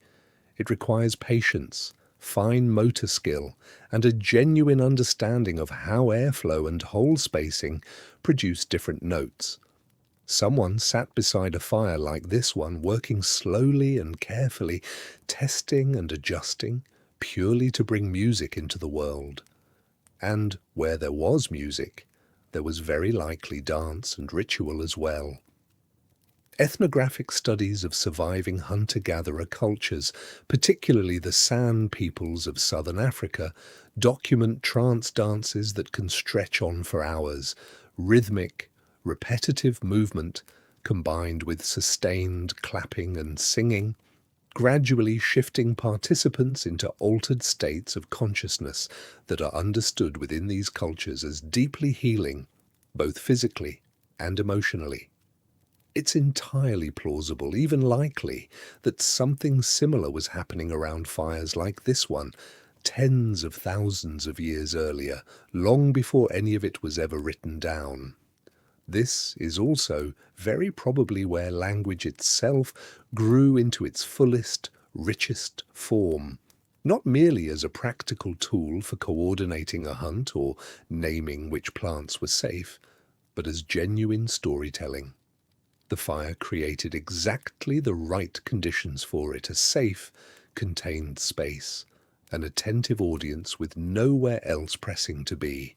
It requires patience, fine motor skill, and a genuine understanding of how airflow and hole spacing produce different notes. Someone sat beside a fire like this one, working slowly and carefully, testing and adjusting, purely to bring music into the world. And where there was music, there was very likely dance and ritual as well. Ethnographic studies of surviving hunter-gatherer cultures, particularly the San peoples of southern Africa, document trance dances that can stretch on for hours, rhythmic, repetitive movement combined with sustained clapping and singing, gradually shifting participants into altered states of consciousness that are understood within these cultures as deeply healing, both physically and emotionally. It's entirely plausible, even likely, that something similar was happening around fires like this one, tens of thousands of years earlier, long before any of it was ever written down. This is also very probably where language itself grew into its fullest, richest form, not merely as a practical tool for coordinating a hunt or naming which plants were safe, but as genuine storytelling. The fire created exactly the right conditions for it, a safe, contained space, an attentive audience with nowhere else pressing to be,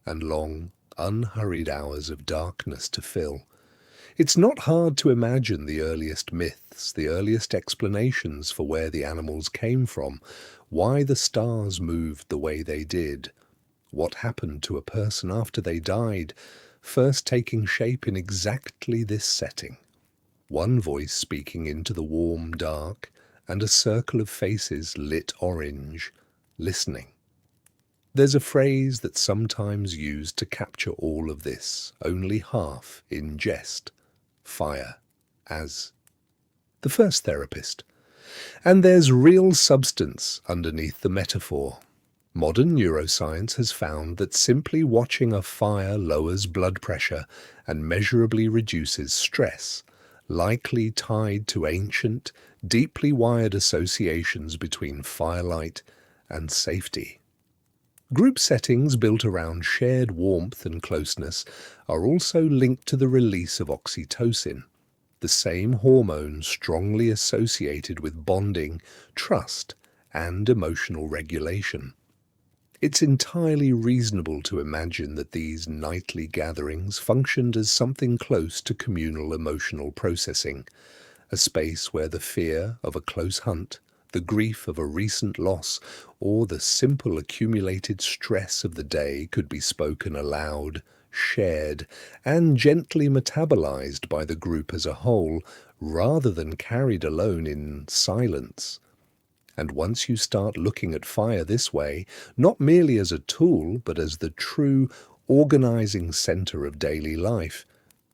and long, unhurried hours of darkness to fill. It's not hard to imagine the earliest myths, the earliest explanations for where the animals came from, why the stars moved the way they did, what happened to a person after they died, first taking shape in exactly this setting. One voice speaking into the warm dark, and a circle of faces lit orange, listening. There's a phrase that's sometimes used to capture all of this, only half in jest. Fire as the first therapist. And there's real substance underneath the metaphor. Modern neuroscience has found that simply watching a fire lowers blood pressure and measurably reduces stress, likely tied to ancient, deeply wired associations between firelight and safety. Group settings built around shared warmth and closeness are also linked to the release of oxytocin, the same hormone strongly associated with bonding, trust, and emotional regulation. It's entirely reasonable to imagine that these nightly gatherings functioned as something close to communal emotional processing, a space where the fear of a close hunt, the grief of a recent loss, or the simple accumulated stress of the day could be spoken aloud, shared, and gently metabolized by the group as a whole, rather than carried alone in silence. And once you start looking at fire this way, not merely as a tool, but as the true organizing center of daily life,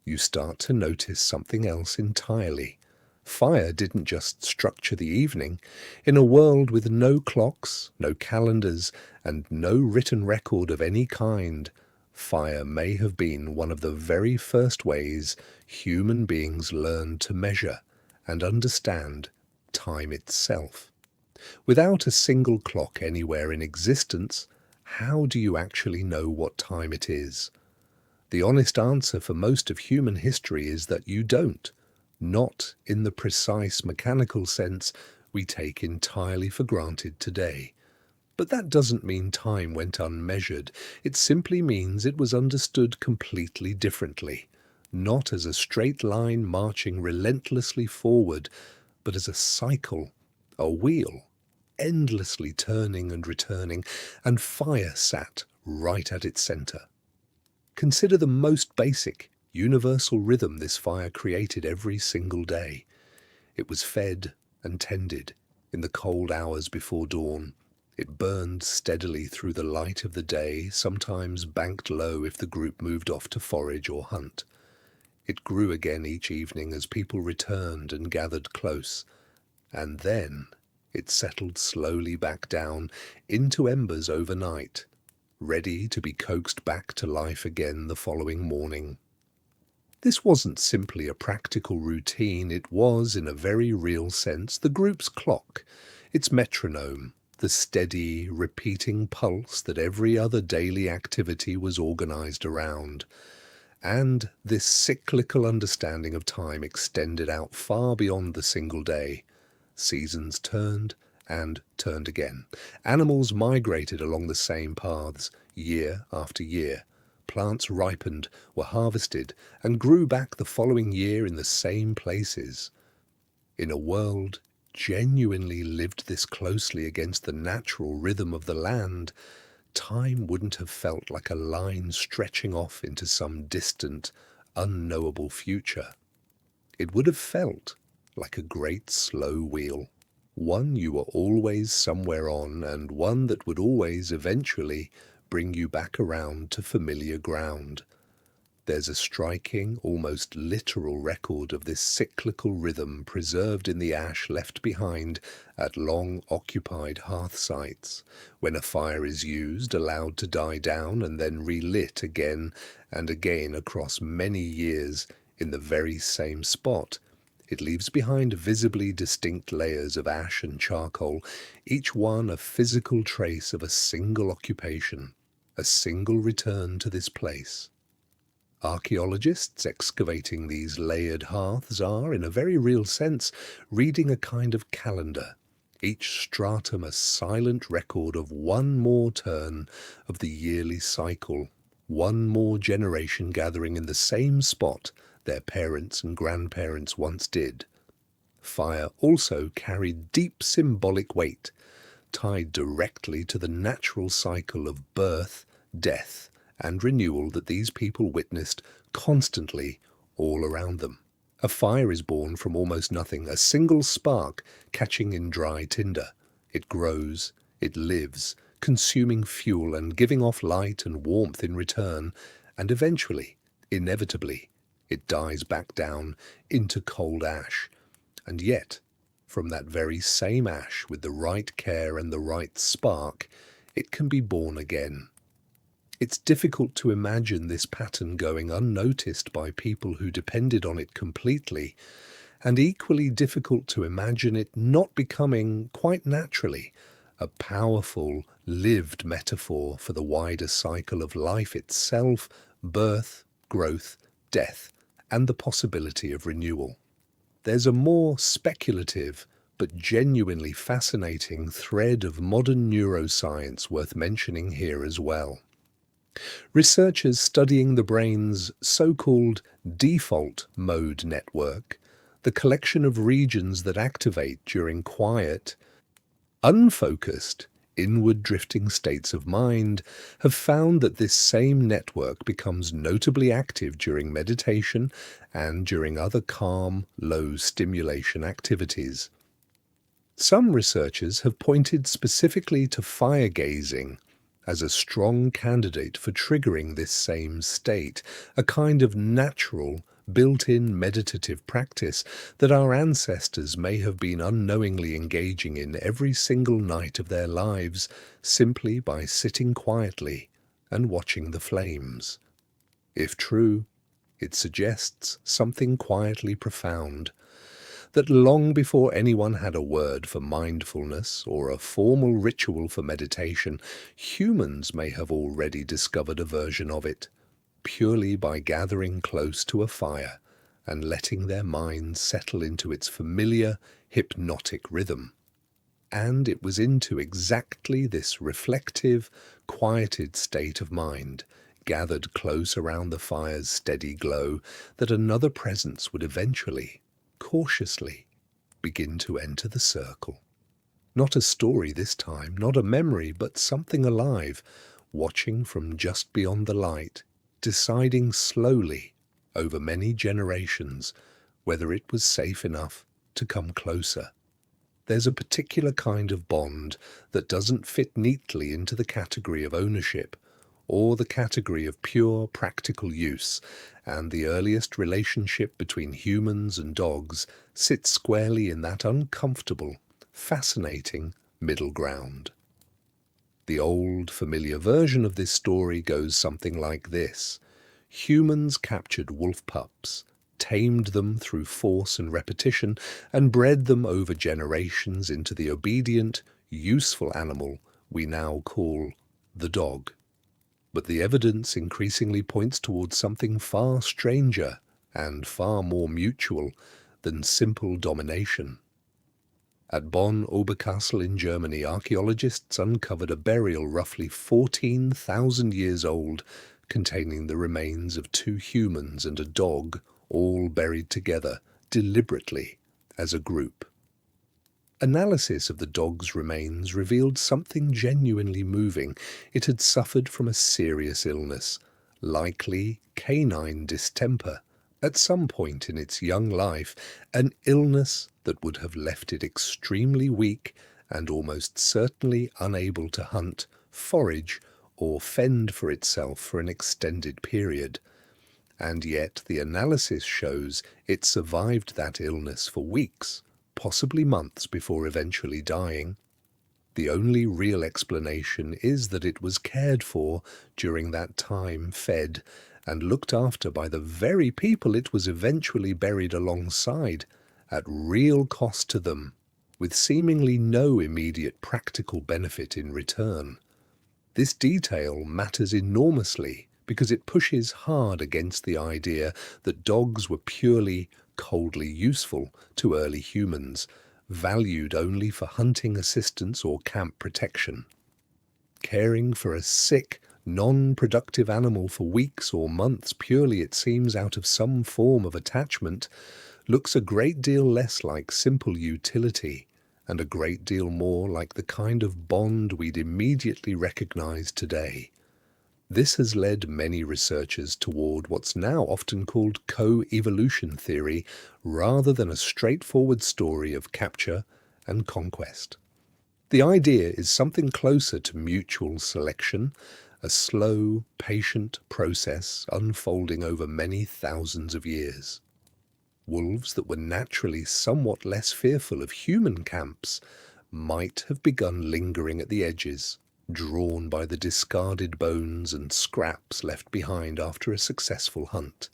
you start to notice something else entirely. Fire didn't just structure the evening. In a world with no clocks, no calendars, and no written record of any kind, fire may have been one of the very first ways human beings learned to measure and understand time itself. Without a single clock anywhere in existence, how do you actually know what time it is? The honest answer for most of human history is that you don't, not in the precise mechanical sense we take entirely for granted today. But that doesn't mean time went unmeasured. It simply means it was understood completely differently, not as a straight line marching relentlessly forward, but as a cycle, a wheel, endlessly turning and returning, and fire sat right at its center. Consider the most basic, universal rhythm this fire created every single day. It was fed and tended in the cold hours before dawn. It burned steadily through the light of the day, sometimes banked low if the group moved off to forage or hunt. It grew again each evening as people returned and gathered close, and then it settled slowly back down into embers overnight, ready to be coaxed back to life again the following morning. This wasn't simply a practical routine, it was, in a very real sense, the group's clock, its metronome, the steady, repeating pulse that every other daily activity was organized around. And this cyclical understanding of time extended out far beyond the single day. Seasons turned and turned again. Animals migrated along the same paths, year after year, plants ripened, were harvested, and grew back the following year in the same places. In a world genuinely lived this closely against the natural rhythm of the land, time wouldn't have felt like a line stretching off into some distant, unknowable future. It would have felt like a great slow wheel, one you were always somewhere on, and one that would always eventually bring you back around to familiar ground. There's a striking, almost literal record of this cyclical rhythm preserved in the ash left behind at long-occupied hearth sites, when a fire is used, allowed to die down, and then relit again and again across many years in the very same spot. It leaves behind visibly distinct layers of ash and charcoal, each one a physical trace of a single occupation, a single return to this place. Archaeologists excavating these layered hearths are, in a very real sense, reading a kind of calendar, each stratum a silent record of one more turn of the yearly cycle, one more generation gathering in the same spot their parents and grandparents once did. Fire also carried deep symbolic weight, tied directly to the natural cycle of birth, death, and renewal that these people witnessed constantly all around them. A fire is born from almost nothing, a single spark catching in dry tinder. It grows, it lives, consuming fuel and giving off light and warmth in return, and eventually, inevitably, it dies back down into cold ash. And yet, from that very same ash, with the right care and the right spark, it can be born again. It's difficult to imagine this pattern going unnoticed by people who depended on it completely, and equally difficult to imagine it not becoming, quite naturally, a powerful, lived metaphor for the wider cycle of life itself, birth, growth, death, and the possibility of renewal. There's a more speculative, but genuinely fascinating thread of modern neuroscience worth mentioning here as well. Researchers studying the brain's so-called default mode network, the collection of regions that activate during quiet, unfocused, inward-drifting states of mind, have found that this same network becomes notably active during meditation and during other calm, low-stimulation activities. Some researchers have pointed specifically to fire gazing as a strong candidate for triggering this same state, a kind of natural, built-in meditative practice that our ancestors may have been unknowingly engaging in every single night of their lives, simply by sitting quietly and watching the flames. If true, it suggests something quietly profound, that long before anyone had a word for mindfulness or a formal ritual for meditation, humans may have already discovered a version of it, purely by gathering close to a fire and letting their minds settle into its familiar, hypnotic rhythm. And it was into exactly this reflective, quieted state of mind, gathered close around the fire's steady glow, that another presence would eventually, cautiously, begin to enter the circle. Not a story this time, not a memory, but something alive, watching from just beyond the light, deciding slowly, over many generations, whether it was safe enough to come closer. There's a particular kind of bond that doesn't fit neatly into the category of ownership, or the category of pure practical use, and the earliest relationship between humans and dogs sits squarely in that uncomfortable, fascinating middle ground. The old, familiar version of this story goes something like this. Humans captured wolf pups, tamed them through force and repetition, and bred them over generations into the obedient, useful animal we now call the dog. But the evidence increasingly points towards something far stranger and far more mutual than simple domination. At Bonn Oberkassel in Germany, archaeologists uncovered a burial roughly 14,000 years old, containing the remains of 2 humans and a dog, all buried together, deliberately, as a group. Analysis of the dog's remains revealed something genuinely moving. It had suffered from a serious illness, likely canine distemper, at some point in its young life, an illness that would have left it extremely weak and almost certainly unable to hunt, forage, or fend for itself for an extended period. And yet the analysis shows it survived that illness for weeks, possibly months, before eventually dying. The only real explanation is that it was cared for during that time, fed, and looked after by the very people it was eventually buried alongside, at real cost to them, with seemingly no immediate practical benefit in return. This detail matters enormously because it pushes hard against the idea that dogs were purely, coldly useful to early humans, valued only for hunting assistance or camp protection. Caring for a sick, non-productive animal for weeks or months purely, it seems, out of some form of attachment, looks a great deal less like simple utility and a great deal more like the kind of bond we'd immediately recognize today. This has led many researchers toward what's now often called co-evolution theory, rather than a straightforward story of capture and conquest. The idea is something closer to mutual selection, a slow, patient process unfolding over many thousands of years. Wolves that were naturally somewhat less fearful of human camps might have begun lingering at the edges, drawn by the discarded bones and scraps left behind after a successful hunt.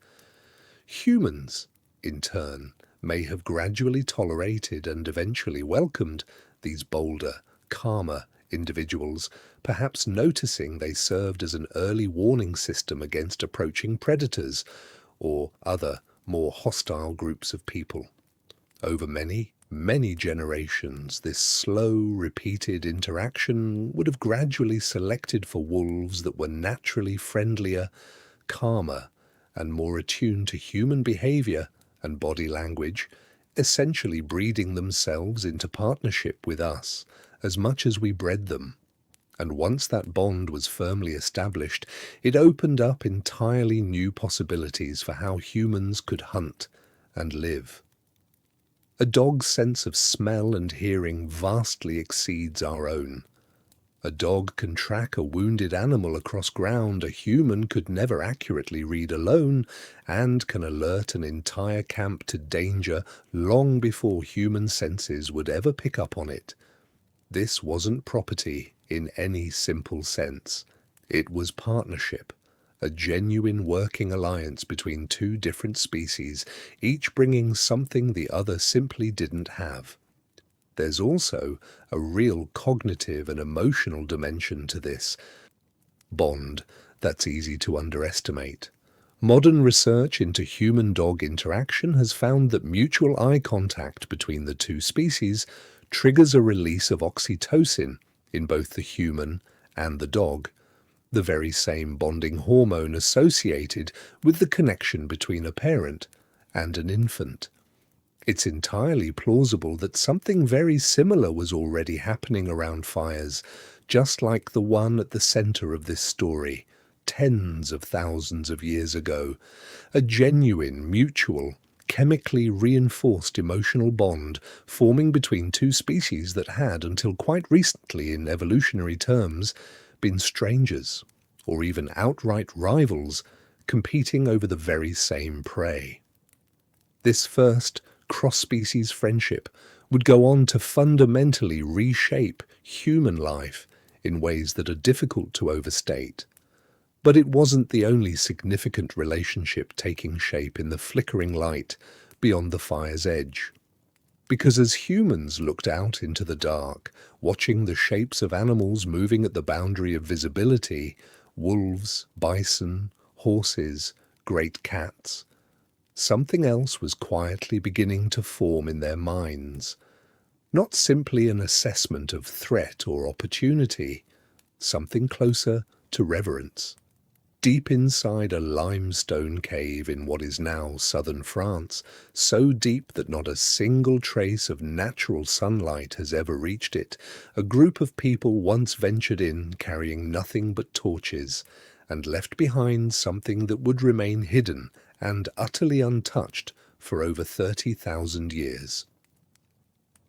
Humans, in turn, may have gradually tolerated and eventually welcomed these bolder, calmer individuals, perhaps noticing they served as an early warning system against approaching predators or other, more hostile groups of people. Over many, many generations, this slow, repeated interaction would have gradually selected for wolves that were naturally friendlier, calmer, and more attuned to human behavior and body language, essentially breeding themselves into partnership with us as much as we bred them. And once that bond was firmly established, it opened up entirely new possibilities for how humans could hunt and live. A dog's sense of smell and hearing vastly exceeds our own. A dog can track a wounded animal across ground a human could never accurately read alone, and can alert an entire camp to danger long before human senses would ever pick up on it. This wasn't property in any simple sense. It was partnership, a genuine working alliance between 2 different species, each bringing something the other simply didn't have. There's also a real cognitive and emotional dimension to this bond that's easy to underestimate. Modern research into human-dog interaction has found that mutual eye contact between the 2 species triggers a release of oxytocin in both the human and the dog, the very same bonding hormone associated with the connection between a parent and an infant. It's entirely plausible that something very similar was already happening around fires, just like the one at the center of this story, tens of thousands of years ago, a genuine, mutual, chemically reinforced emotional bond forming between 2 species that had, until quite recently in evolutionary terms, been strangers, or even outright rivals, competing over the very same prey. This first cross-species friendship would go on to fundamentally reshape human life in ways that are difficult to overstate. But it wasn't the only significant relationship taking shape in the flickering light beyond the fire's edge. Because as humans looked out into the dark, watching the shapes of animals moving at the boundary of visibility, wolves, bison, horses, great cats, something else was quietly beginning to form in their minds. Not simply an assessment of threat or opportunity, something closer to reverence. Deep inside a limestone cave in what is now southern France, so deep that not a single trace of natural sunlight has ever reached it, a group of people once ventured in carrying nothing but torches, and left behind something that would remain hidden and utterly untouched for over 30,000 years.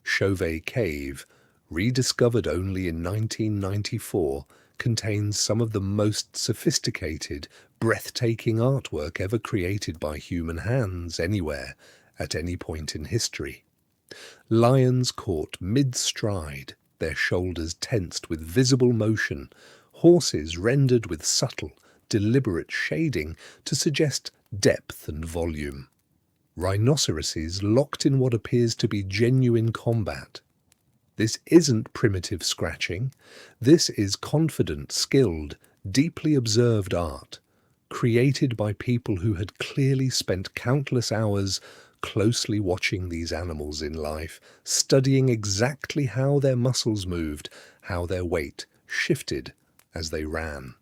Chauvet Cave, rediscovered only in 1994, contains some of the most sophisticated, breathtaking artwork ever created by human hands anywhere, at any point in history. Lions caught mid-stride, their shoulders tensed with visible motion, horses rendered with subtle, deliberate shading to suggest depth and volume. Rhinoceroses locked in what appears to be genuine combat. This isn't primitive scratching. This is confident, skilled, deeply observed art, created by people who had clearly spent countless hours closely watching these animals in life, studying exactly how their muscles moved, how their weight shifted as they ran.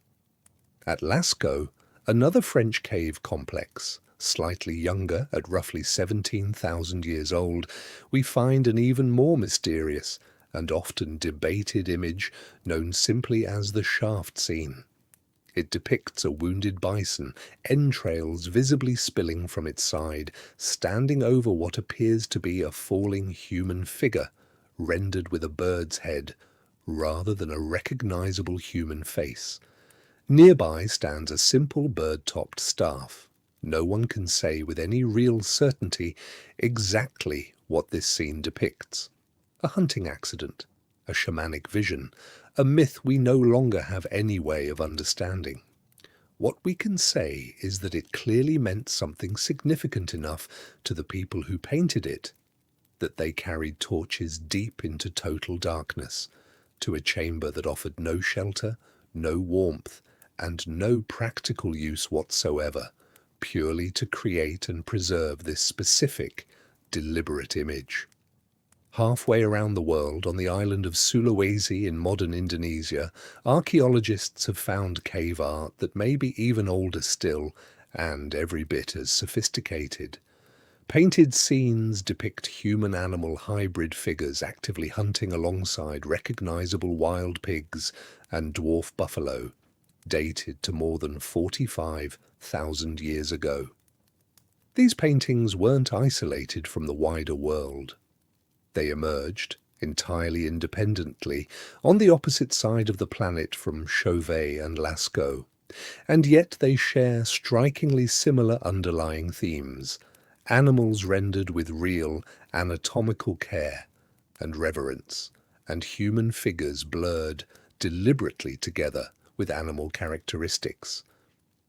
At Lascaux, another French cave complex, slightly younger at roughly 17,000 years old, we find an even more mysterious and often debated image known simply as the shaft scene. It depicts a wounded bison, entrails visibly spilling from its side, standing over what appears to be a falling human figure, rendered with a bird's head, rather than a recognizable human face. Nearby stands a simple bird-topped staff. No one can say with any real certainty exactly what this scene depicts. A hunting accident, a shamanic vision, a myth we no longer have any way of understanding. What we can say is that it clearly meant something significant enough to the people who painted it, that they carried torches deep into total darkness, to a chamber that offered no shelter, no warmth, and no practical use whatsoever, purely to create and preserve this specific, deliberate image. Halfway around the world, on the island of Sulawesi in modern Indonesia, archaeologists have found cave art that may be even older still, and every bit as sophisticated. Painted scenes depict human-animal hybrid figures actively hunting alongside recognizable wild pigs and dwarf buffalo, dated to more than 45,000 years ago. These paintings weren't isolated from the wider world. They emerged, entirely independently, on the opposite side of the planet from Chauvet and Lascaux, and yet they share strikingly similar underlying themes: animals rendered with real anatomical care and reverence, and human figures blurred deliberately together with animal characteristics.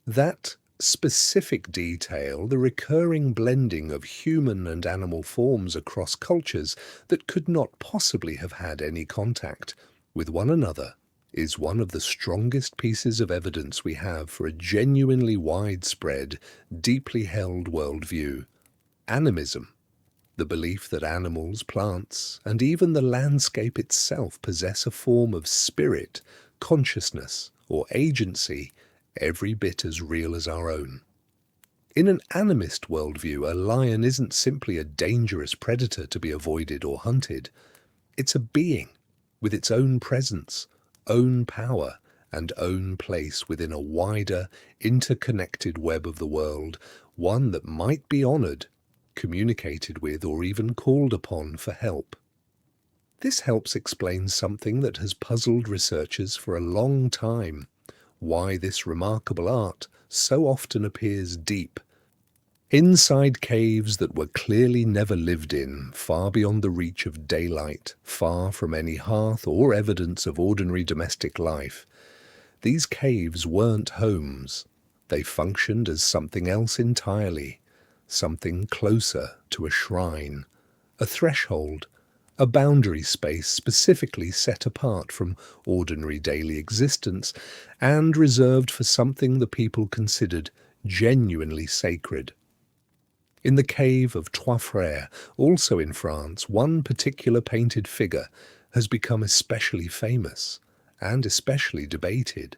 That specific detail, the recurring blending of human and animal forms across cultures that could not possibly have had any contact with one another, is one of the strongest pieces of evidence we have for a genuinely widespread, deeply held worldview: animism, the belief that animals, plants, and even the landscape itself possess a form of spirit, consciousness, or agency every bit as real as our own. In an animist worldview, a lion isn't simply a dangerous predator to be avoided or hunted. It's a being with its own presence, own power, and own place within a wider, interconnected web of the world, one that might be honored, communicated with, or even called upon for help. This helps explain something that has puzzled researchers for a long time: why this remarkable art so often appears deep, inside caves that were clearly never lived in, far beyond the reach of daylight, far from any hearth or evidence of ordinary domestic life. These caves weren't homes. They functioned as something else entirely, something closer to a shrine, a threshold, a boundary space specifically set apart from ordinary daily existence and reserved for something the people considered genuinely sacred. In the cave of Trois Frères, also in France, one particular painted figure has become especially famous and especially debated: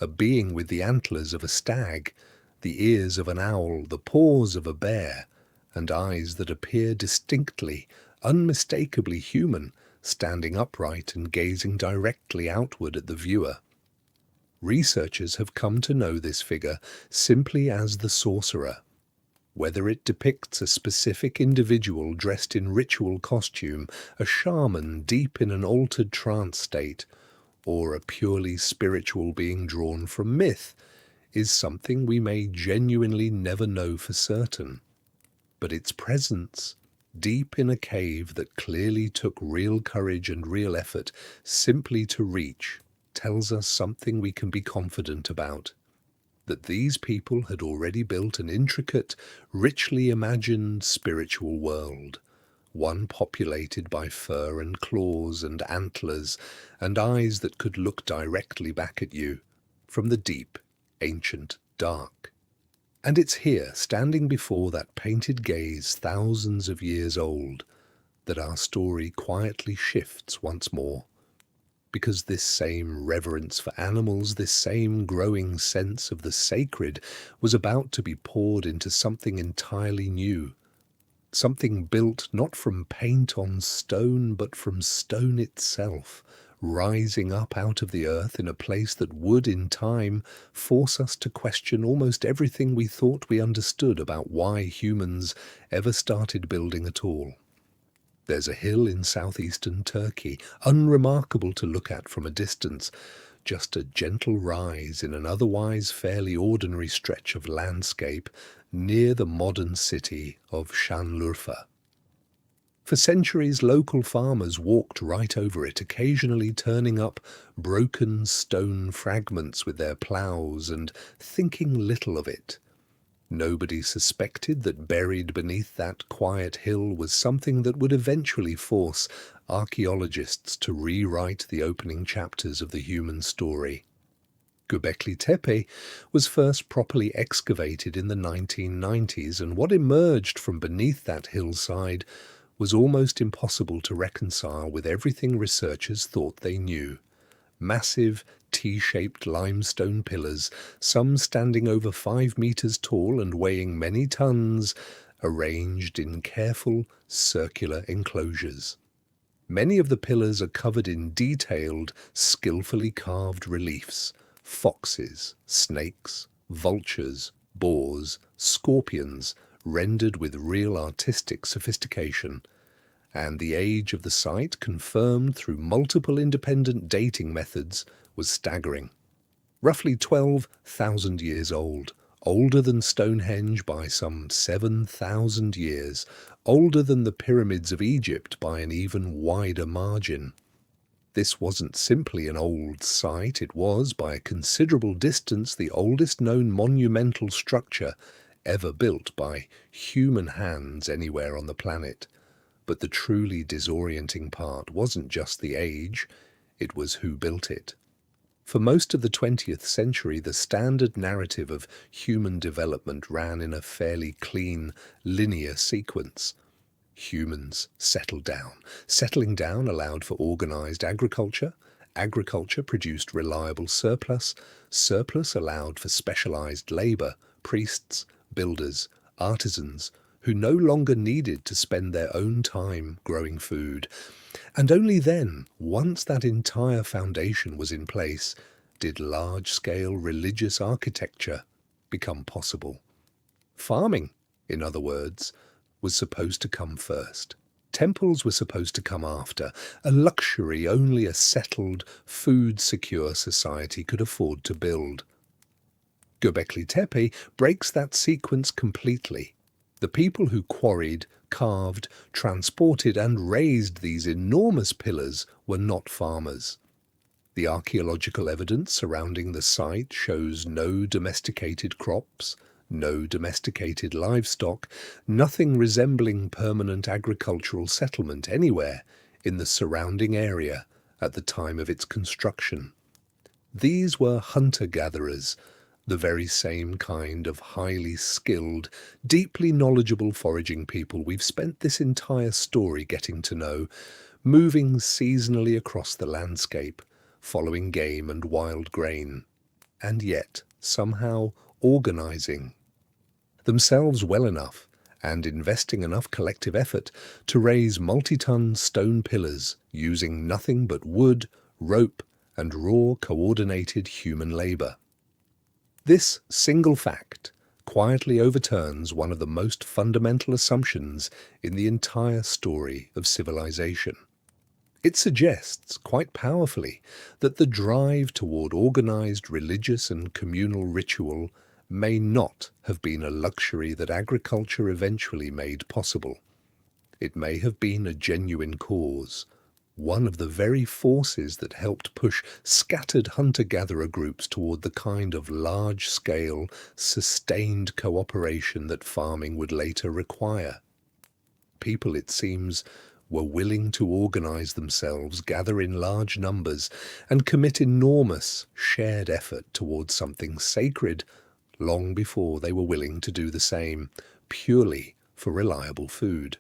a being with the antlers of a stag, the ears of an owl, the paws of a bear, and eyes that appear distinctly, unmistakably human, standing upright and gazing directly outward at the viewer. Researchers have come to know this figure simply as the sorcerer. Whether it depicts a specific individual dressed in ritual costume, a shaman deep in an altered trance state, or a purely spiritual being drawn from myth, is something we may genuinely never know for certain. But its presence, deep in a cave that clearly took real courage and real effort simply to reach, tells us something we can be confident about. That these people had already built an intricate, richly imagined spiritual world, one populated by fur and claws and antlers and eyes that could look directly back at you from the deep, ancient dark. And it's here, standing before that painted gaze thousands of years old, that our story quietly shifts once more. Because this same reverence for animals, this same growing sense of the sacred, was about to be poured into something entirely new. Something built not from paint on stone, but from stone itself, rising up out of the earth in a place that would, in time, force us to question almost everything we thought we understood about why humans ever started building at all. There's a hill in southeastern Turkey, unremarkable to look at from a distance, just a gentle rise in an otherwise fairly ordinary stretch of landscape near the modern city of Şanlıurfa. For centuries, local farmers walked right over it, occasionally turning up broken stone fragments with their ploughs and thinking little of it. Nobody suspected that buried beneath that quiet hill was something that would eventually force archaeologists to rewrite the opening chapters of the human story. Göbekli Tepe was first properly excavated in the 1990s, and what emerged from beneath that hillside was almost impossible to reconcile with everything researchers thought they knew. Massive, T-shaped limestone pillars, some standing over 5 meters tall and weighing many tons, arranged in careful, circular enclosures. Many of the pillars are covered in detailed, skillfully carved reliefs: foxes, snakes, vultures, boars, scorpions, rendered with real artistic sophistication. And the age of the site, confirmed through multiple independent dating methods, was staggering. Roughly 12,000 years old, older than Stonehenge by some 7,000 years, older than the pyramids of Egypt by an even wider margin. This wasn't simply an old site, it was, by a considerable distance, the oldest known monumental structure ever built by human hands anywhere on the planet. But the truly disorienting part wasn't just the age, it was who built it. For most of the 20th century, the standard narrative of human development ran in a fairly clean, linear sequence. Humans settled down. Settling down allowed for organized agriculture. Agriculture produced reliable surplus. Surplus allowed for specialized labor, priests, builders, artisans, who no longer needed to spend their own time growing food. And only then, once that entire foundation was in place, did large-scale religious architecture become possible. Farming, in other words, was supposed to come first. Temples were supposed to come after, a luxury only a settled, food-secure society could afford to build. Göbekli Tepe breaks that sequence completely. The people who quarried, carved, transported and raised these enormous pillars were not farmers. The archaeological evidence surrounding the site shows no domesticated crops, no domesticated livestock, nothing resembling permanent agricultural settlement anywhere in the surrounding area at the time of its construction. These were hunter-gatherers, the very same kind of highly skilled, deeply knowledgeable foraging people we've spent this entire story getting to know, moving seasonally across the landscape, following game and wild grain. and yet somehow organizing themselves well enough and investing enough collective effort to raise multi-ton stone pillars using nothing but wood, rope, and raw coordinated human labor. This single fact quietly overturns one of the most fundamental assumptions in the entire story of civilization. It suggests, quite powerfully, that the drive toward organized religious and communal ritual may not have been a luxury that agriculture eventually made possible. It may have been a genuine cause, one of the very forces that helped push scattered hunter-gatherer groups toward the kind of large-scale, sustained cooperation that farming would later require. People, it seems, were willing to organize themselves, gather in large numbers, and commit enormous shared effort towards something sacred long before they were willing to do the same, purely for reliable food.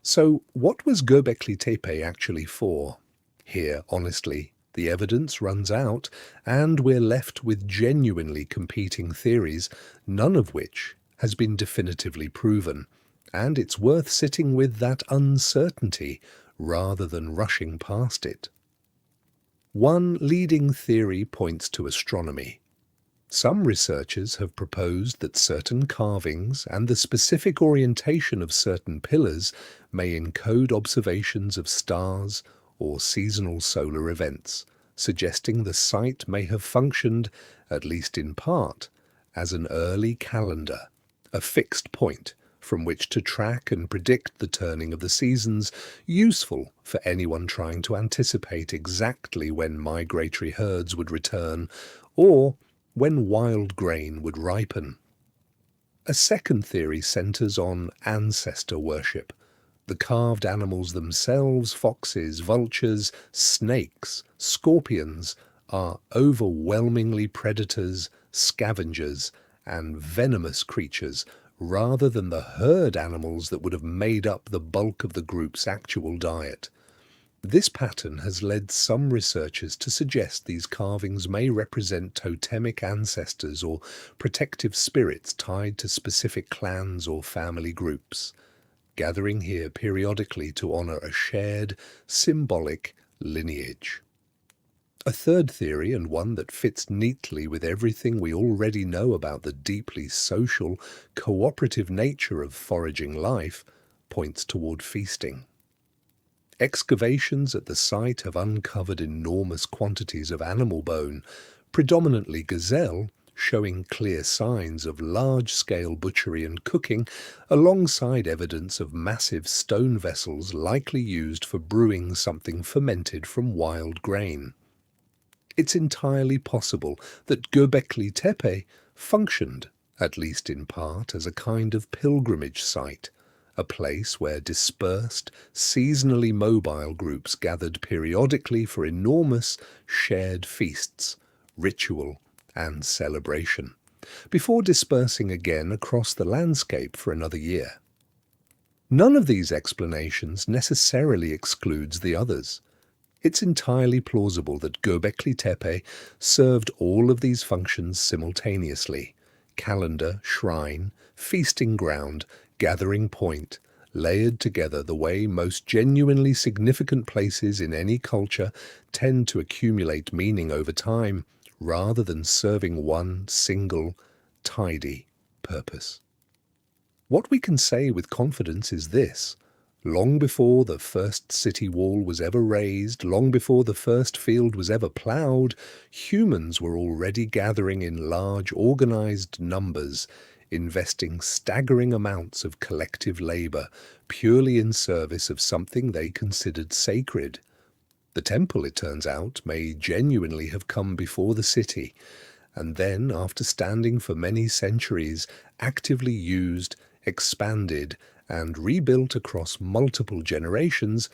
So what was Göbekli Tepe actually for? Here, honestly, the evidence runs out, and we're left with genuinely competing theories, none of which has been definitively proven. And it's worth sitting with that uncertainty rather than rushing past it. One leading theory points to astronomy. Some researchers have proposed that certain carvings and the specific orientation of certain pillars may encode observations of stars or seasonal solar events, suggesting the site may have functioned, at least in part, as an early calendar, a fixed point from which to track and predict the turning of the seasons, useful for anyone trying to anticipate exactly when migratory herds would return or when wild grain would ripen. A second theory centers on ancestor worship. The carved animals themselves, foxes, vultures, snakes, scorpions, are overwhelmingly predators, scavengers, and venomous creatures, rather than the herd animals that would have made up the bulk of the group's actual diet. This pattern has led some researchers to suggest these carvings may represent totemic ancestors or protective spirits tied to specific clans or family groups, gathering here periodically to honor a shared, symbolic lineage. A third theory, and one that fits neatly with everything we already know about the deeply social, cooperative nature of foraging life, points toward feasting. Excavations at the site have uncovered enormous quantities of animal bone, predominantly gazelle, showing clear signs of large-scale butchery and cooking, alongside evidence of massive stone vessels likely used for brewing something fermented from wild grain. It's entirely possible that Göbekli Tepe functioned, at least in part, as a kind of pilgrimage site, a place where dispersed, seasonally mobile groups gathered periodically for enormous shared feasts, ritual, and celebration, before dispersing again across the landscape for another year. None of these explanations necessarily excludes the others. It's entirely plausible that Göbekli Tepe served all of these functions simultaneously: calendar, shrine, feasting ground, gathering point, layered together the way most genuinely significant places in any culture tend to accumulate meaning over time, rather than serving one single, tidy purpose. What we can say with confidence is this: long before the first city wall was ever raised, long before the first field was ever ploughed, humans were already gathering in large, organized numbers, investing staggering amounts of collective labor, purely in service of something they considered sacred. The temple, it turns out, may genuinely have come before the city, and then, after standing for many centuries, actively used, expanded, and rebuilt across multiple generations,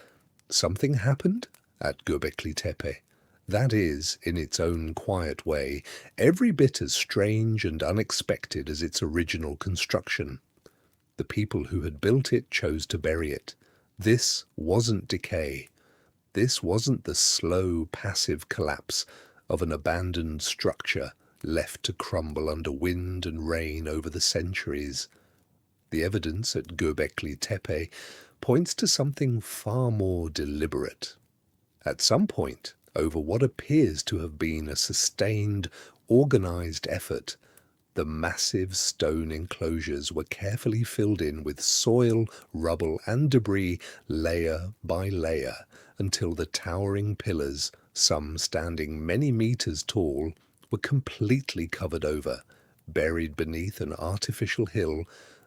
something happened at Göbekli Tepe. That is, in its own quiet way, every bit as strange and unexpected as its original construction. The people who had built it chose to bury it. This wasn't decay. This wasn't the slow, passive collapse of an abandoned structure left to crumble under wind and rain over the centuries. The evidence at Göbekli Tepe points to something far more deliberate. At some point, over what appears to have been a sustained, organized effort, the massive stone enclosures were carefully filled in with soil, rubble and debris layer by layer until the towering pillars, some standing many meters tall, were completely covered over, buried beneath an artificial hill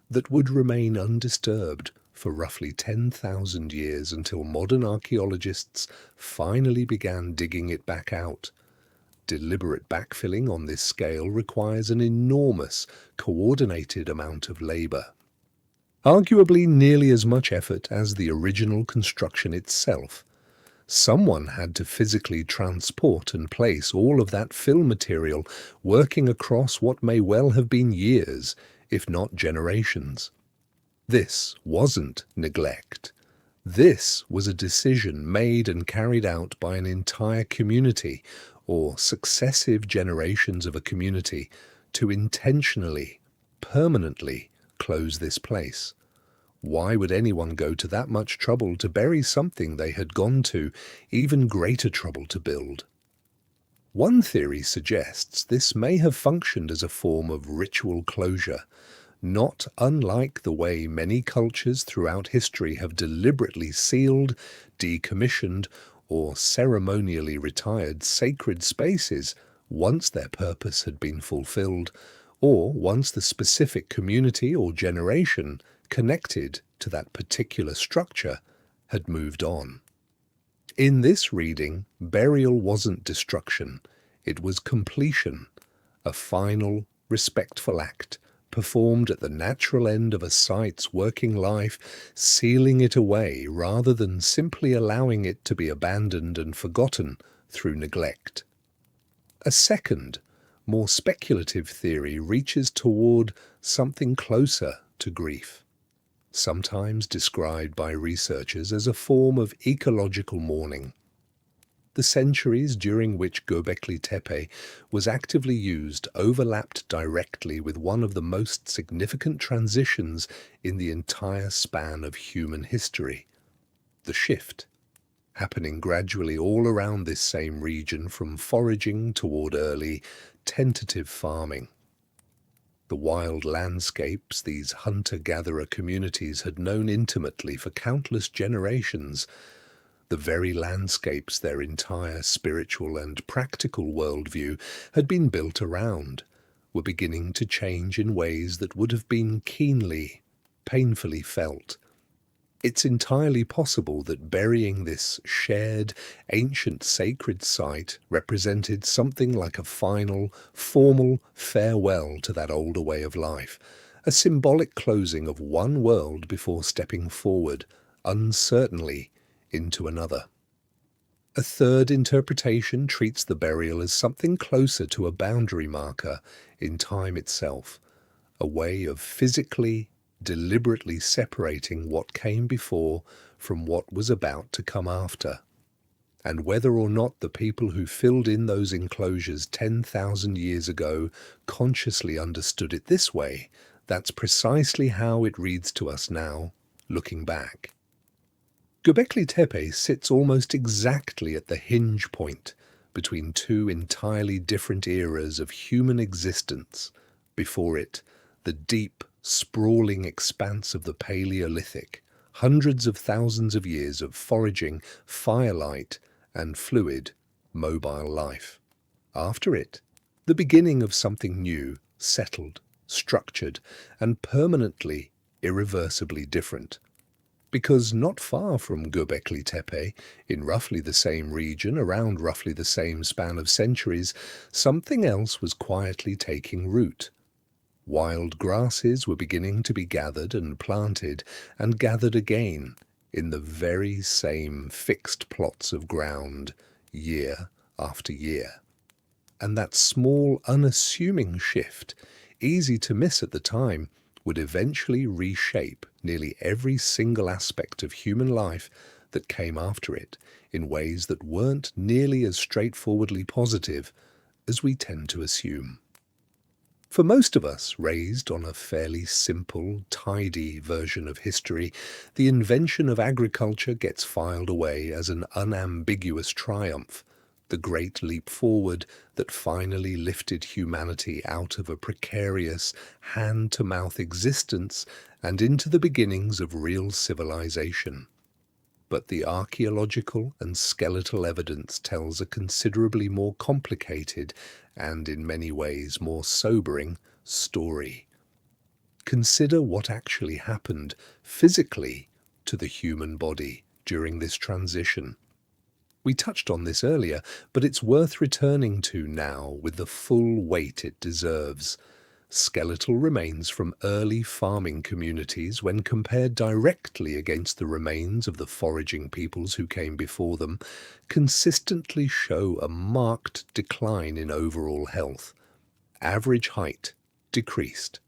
that would remain undisturbed for roughly 10,000 years until modern archaeologists finally began digging it back out. Deliberate backfilling on this scale requires an enormous, coordinated amount of labor. Arguably nearly as much effort as the original construction itself. Someone had to physically transport and place all of that fill material, working across what may well have been years, if not generations. This wasn't neglect. This was a decision made and carried out by an entire community, or successive generations of a community, to intentionally, permanently close this place. Why would anyone go to that much trouble to bury something they had gone to even greater trouble to build? One theory suggests this may have functioned as a form of ritual closure, not unlike the way many cultures throughout history have deliberately sealed, decommissioned, or ceremonially retired sacred spaces once their purpose had been fulfilled, or once the specific community or generation connected to that particular structure had moved on. In this reading, burial wasn't destruction, it was completion, a final, respectful act performed at the natural end of a site's working life, sealing it away rather than simply allowing it to be abandoned and forgotten through neglect. A second, more speculative theory reaches toward something closer to grief, sometimes described by researchers as a form of ecological mourning. The centuries during which Göbekli Tepe was actively used overlapped directly with one of the most significant transitions in the entire span of human history, the shift, happening gradually all around this same region from foraging toward early, tentative farming. The wild landscapes these hunter-gatherer communities had known intimately for countless generations, the very landscapes their entire spiritual and practical worldview had been built around, were beginning to change in ways that would have been keenly, painfully felt. It's entirely possible that burying this shared, ancient sacred site represented something like a final, formal farewell to that older way of life, a symbolic closing of one world before stepping forward, uncertainly, into another. A third interpretation treats the burial as something closer to a boundary marker in time itself, a way of physically, deliberately separating what came before from what was about to come after. And whether or not the people who filled in those enclosures 10,000 years ago consciously understood it this way, that's precisely how it reads to us now, looking back. Göbekli Tepe sits almost exactly at the hinge point between two entirely different eras of human existence. Before it, the deep, sprawling expanse of the Paleolithic, hundreds of thousands of years of foraging, firelight, and fluid, mobile life. After it, the beginning of something new, settled, structured, and permanently, irreversibly different. Because not far from Göbekli Tepe, in roughly the same region, around roughly the same span of centuries, something else was quietly taking root. Wild grasses were beginning to be gathered and planted again in the very same fixed plots of ground, year after year. And that small, unassuming shift, easy to miss at the time, would eventually reshape nearly every single aspect of human life that came after it in ways that weren't nearly as straightforwardly positive as we tend to assume. For most of us, raised on a fairly simple, tidy version of history, the invention of agriculture gets filed away as an unambiguous triumph, the great leap forward that finally lifted humanity out of a precarious, hand-to-mouth existence and into the beginnings of real civilization. But the archaeological and skeletal evidence tells a considerably more complicated and in many ways more sobering story. Consider what actually happened physically to the human body during this transition. We touched on this earlier, but it's worth returning to now with the full weight it deserves. Skeletal remains from early farming communities, when compared directly against the remains of the foraging peoples who came before them, consistently show a marked decline in overall health. Average height decreased.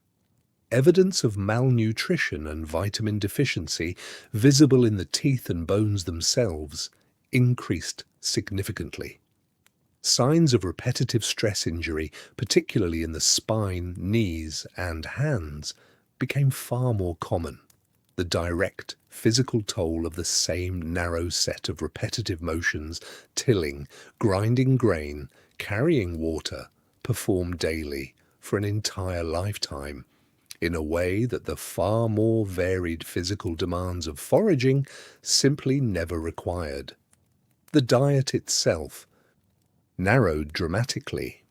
Evidence of malnutrition and vitamin deficiency, visible in the teeth and bones themselves, increased significantly. Signs of repetitive stress injury, particularly in the spine, knees, and hands, became far more common. The direct physical toll of the same narrow set of repetitive motions, tilling, grinding grain, carrying water, performed daily for an entire lifetime, in a way that the far more varied physical demands of foraging simply never required. The diet itself narrowed dramatically.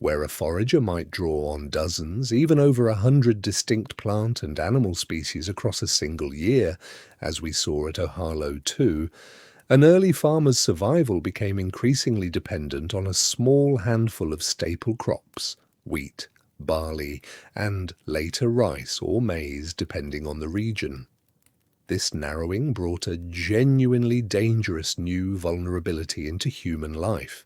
Where a forager might draw on dozens, even over 100 distinct plant and animal species across a single year, as we saw at Ohalo 2, an early farmer's survival became increasingly dependent on a small handful of staple crops, wheat, barley, and later rice or maize, depending on the region. This narrowing brought a genuinely dangerous new vulnerability into human life.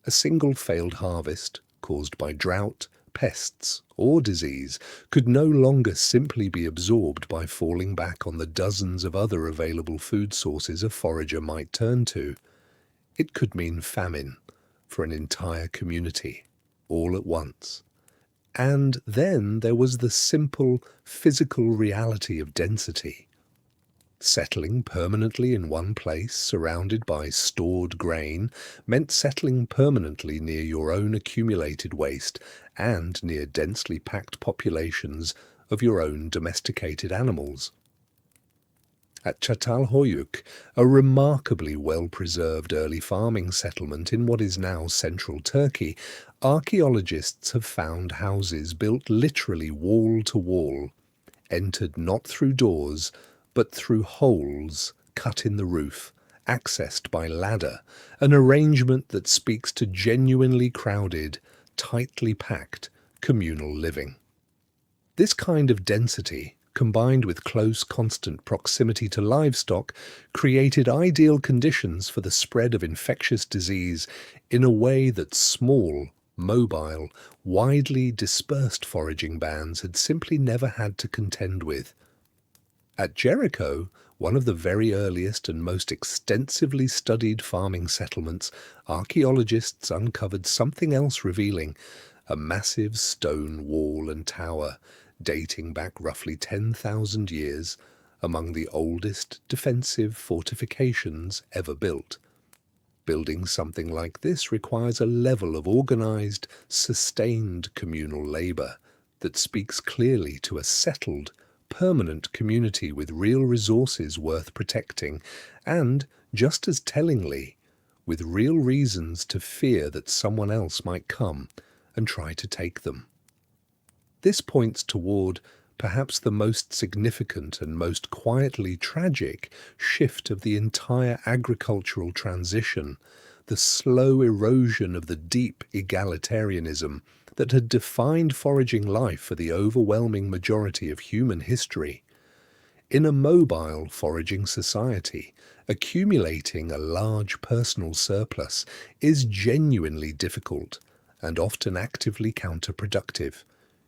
A single failed harvest, caused by drought, pests, or disease, could no longer simply be absorbed by falling back on the dozens of other available food sources a forager might turn to. It could mean famine for an entire community, all at once. And then there was the simple physical reality of density. Settling permanently in one place, surrounded by stored grain, meant settling permanently near your own accumulated waste and near densely packed populations of your own domesticated animals. At Çatalhöyük, a remarkably well-preserved early farming settlement in what is now central Turkey, archaeologists have found houses built literally wall to wall, entered not through doors, but through holes cut in the roof, accessed by ladder, an arrangement that speaks to genuinely crowded, tightly packed communal living. This kind of density, combined with close constant proximity to livestock, created ideal conditions for the spread of infectious disease in a way that small, mobile, widely dispersed foraging bands had simply never had to contend with. At Jericho, one of the very earliest and most extensively studied farming settlements, archaeologists uncovered something else revealing: a massive stone wall and tower dating back roughly 10,000 years, among the oldest defensive fortifications ever built. Building something like this requires a level of organized, sustained communal labor that speaks clearly to a settled, permanent community with real resources worth protecting, and, just as tellingly, with real reasons to fear that someone else might come and try to take them. This points toward perhaps the most significant and most quietly tragic shift of the entire agricultural transition, the slow erosion of the deep egalitarianism that had defined foraging life for the overwhelming majority of human history. In a mobile foraging society, accumulating a large personal surplus is genuinely difficult and often actively counterproductive.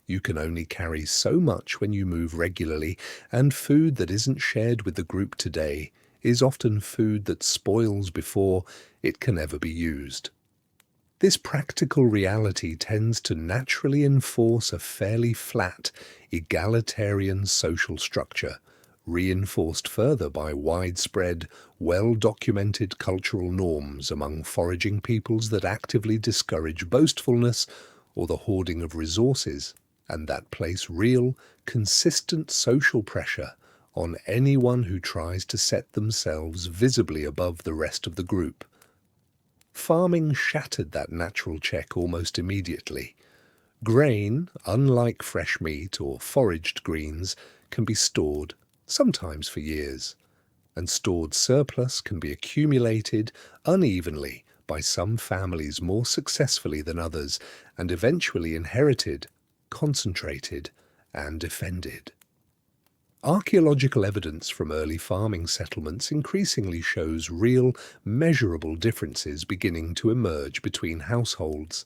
You can only carry so much when you move regularly, and food that isn't shared with the group today is often food that spoils before it can ever be used. This practical reality tends to naturally enforce a fairly flat, egalitarian social structure, reinforced further by widespread, well-documented cultural norms among foraging peoples that actively discourage boastfulness or the hoarding of resources, and that place real, consistent social pressure on anyone who tries to set themselves visibly above the rest of the group. Farming shattered that natural check almost immediately. Grain, unlike fresh meat or foraged greens, can be stored, sometimes for years, and stored surplus can be accumulated unevenly by some families more successfully than others, and eventually inherited, concentrated, and defended. Archaeological evidence from early farming settlements increasingly shows real, measurable differences beginning to emerge between households.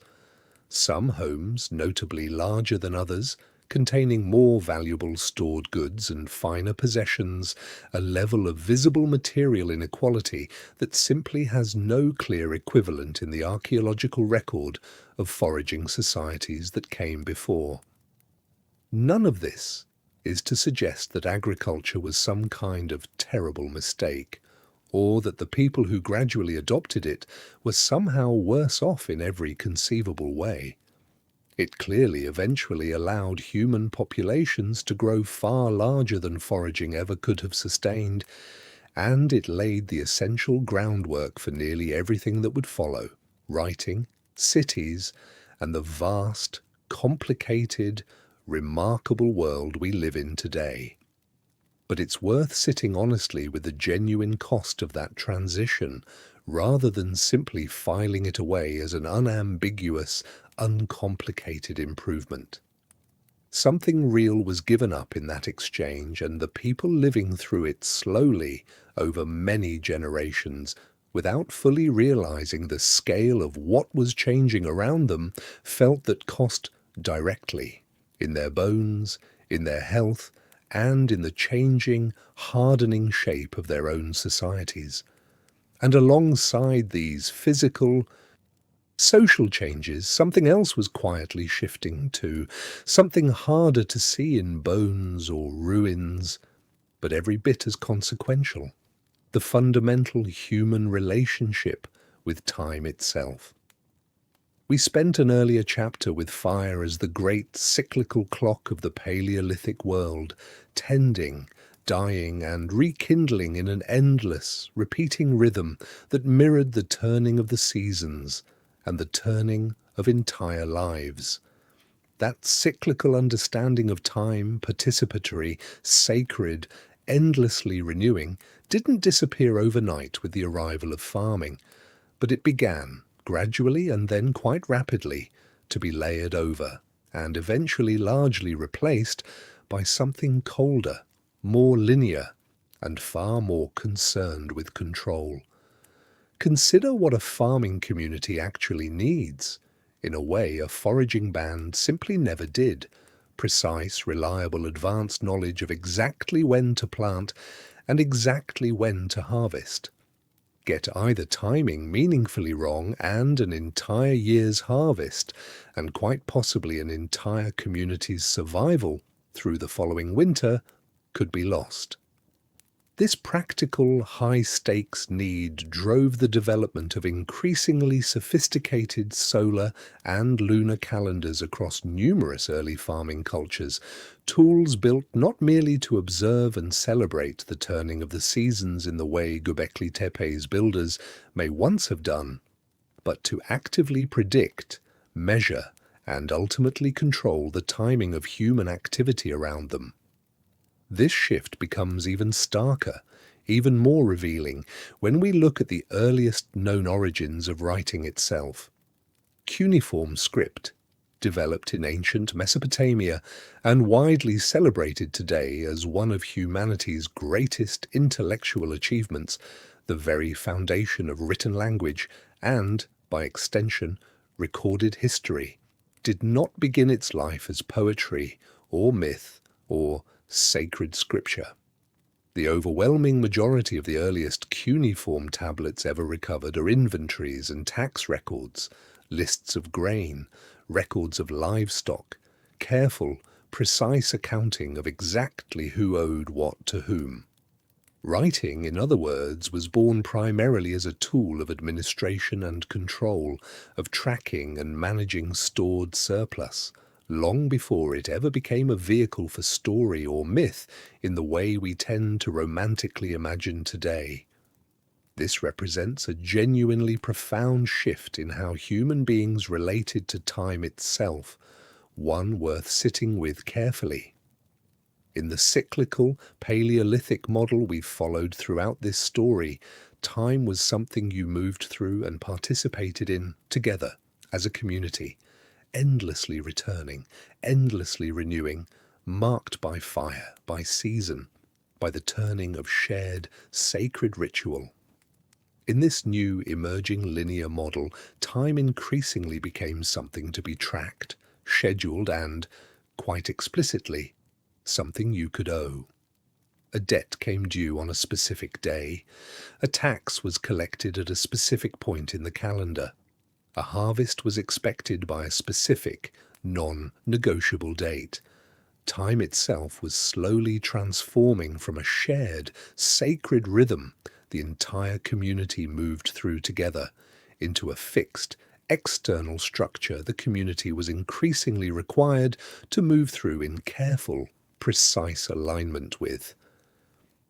Some homes, notably larger than others, containing more valuable stored goods and finer possessions, a level of visible material inequality that simply has no clear equivalent in the archaeological record of foraging societies that came before. None of this is to suggest that agriculture was some kind of terrible mistake, or that the people who gradually adopted it were somehow worse off in every conceivable way. It clearly eventually allowed human populations to grow far larger than foraging ever could have sustained, and it laid the essential groundwork for nearly everything that would follow: writing, cities, and the vast, complicated, remarkable world we live in today. But it's worth sitting honestly with the genuine cost of that transition, rather than simply filing it away as an unambiguous, uncomplicated improvement. Something real was given up in that exchange, and the people living through it slowly over many generations, without fully realizing the scale of what was changing around them, felt that cost directly, in their bones, in their health, and in the changing, hardening shape of their own societies. And alongside these physical, social changes, something else was quietly shifting too, something harder to see in bones or ruins, but every bit as consequential: the fundamental human relationship with time itself. We spent an earlier chapter with fire as the great cyclical clock of the Paleolithic world, tending, dying, and rekindling in an endless, repeating rhythm that mirrored the turning of the seasons and the turning of entire lives. That cyclical understanding of time, participatory, sacred, endlessly renewing, didn't disappear overnight with the arrival of farming, but it began, gradually and then quite rapidly, to be layered over, and eventually largely replaced by something colder, more linear, and far more concerned with control. Consider what a farming community actually needs. In a way, a foraging band simply never did: precise, reliable, advanced knowledge of exactly when to plant and exactly when to harvest. Get either timing meaningfully wrong, and an entire year's harvest, and quite possibly an entire community's survival through the following winter, could be lost. This practical, high-stakes need drove the development of increasingly sophisticated solar and lunar calendars across numerous early farming cultures, tools built not merely to observe and celebrate the turning of the seasons in the way Göbekli Tepe's builders may once have done, but to actively predict, measure, and ultimately control the timing of human activity around them. This shift becomes even starker, even more revealing, when we look at the earliest known origins of writing itself. Cuneiform script, developed in ancient Mesopotamia and widely celebrated today as one of humanity's greatest intellectual achievements, the very foundation of written language and, by extension, recorded history, did not begin its life as poetry or myth or sacred scripture. The overwhelming majority of the earliest cuneiform tablets ever recovered are inventories and tax records, lists of grain, records of livestock, careful, precise accounting of exactly who owed what to whom. Writing, in other words, was born primarily as a tool of administration and control, of tracking and managing stored surplus, long before it ever became a vehicle for story or myth in the way we tend to romantically imagine today. This represents a genuinely profound shift in how human beings related to time itself, one worth sitting with carefully. In the cyclical, Paleolithic model we've followed throughout this story, time was something you moved through and participated in together as a community, endlessly returning, endlessly renewing, marked by fire, by season, by the turning of shared, sacred ritual. In this new emerging linear model, time increasingly became something to be tracked, scheduled and, quite explicitly, something you could owe. A debt came due on a specific day. A tax was collected at a specific point in the calendar. A harvest was expected by a specific, non-negotiable date. Time itself was slowly transforming from a shared, sacred rhythm the entire community moved through together into a fixed, external structure the community was increasingly required to move through in careful, precise alignment with.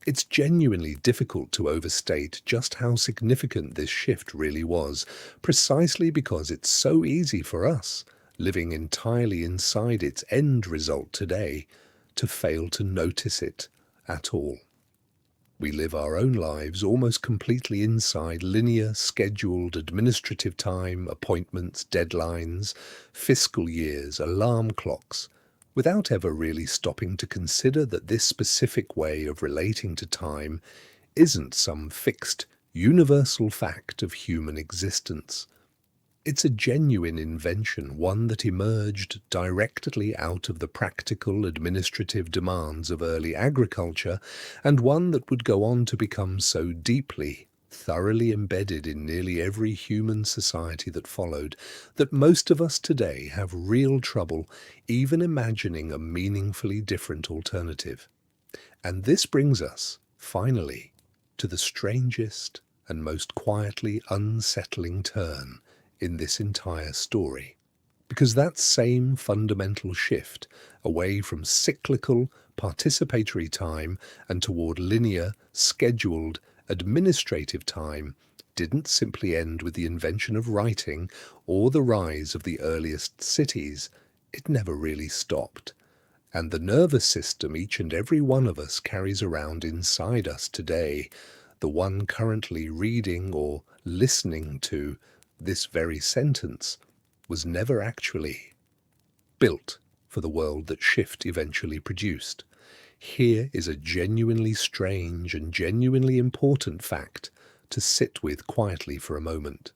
It's genuinely difficult to overstate just how significant this shift really was, precisely because it's so easy for us, living entirely inside its end result today, to fail to notice it at all. We live our own lives almost completely inside linear, scheduled, administrative time, appointments, deadlines, fiscal years, alarm clocks, without ever really stopping to consider that this specific way of relating to time isn't some fixed, universal fact of human existence. It's a genuine invention, one that emerged directly out of the practical administrative demands of early agriculture, and one that would go on to become so deeply, thoroughly embedded in nearly every human society that followed, that most of us today have real trouble even imagining a meaningfully different alternative. And this brings us, finally, to the strangest and most quietly unsettling turn in this entire story. Because that same fundamental shift away from cyclical, participatory time and toward linear, scheduled, administrative time didn't simply end with the invention of writing or the rise of the earliest cities. It never really stopped. And the nervous system each and every one of us carries around inside us today, the one currently reading or listening to this very sentence, was never actually built for the world that shift eventually produced. Here is a genuinely strange and genuinely important fact to sit with quietly for a moment.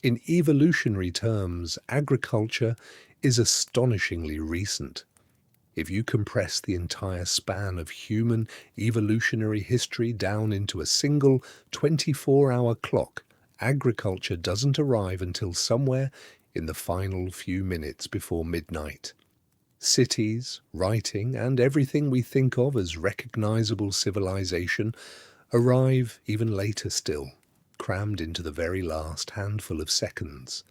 In evolutionary terms, agriculture is astonishingly recent. If you compress the entire span of human evolutionary history down into a single 24-hour clock, agriculture doesn't arrive until somewhere in the final few minutes before midnight. Cities, writing, and everything we think of as recognizable civilization arrive even later still, crammed into the very last handful of seconds.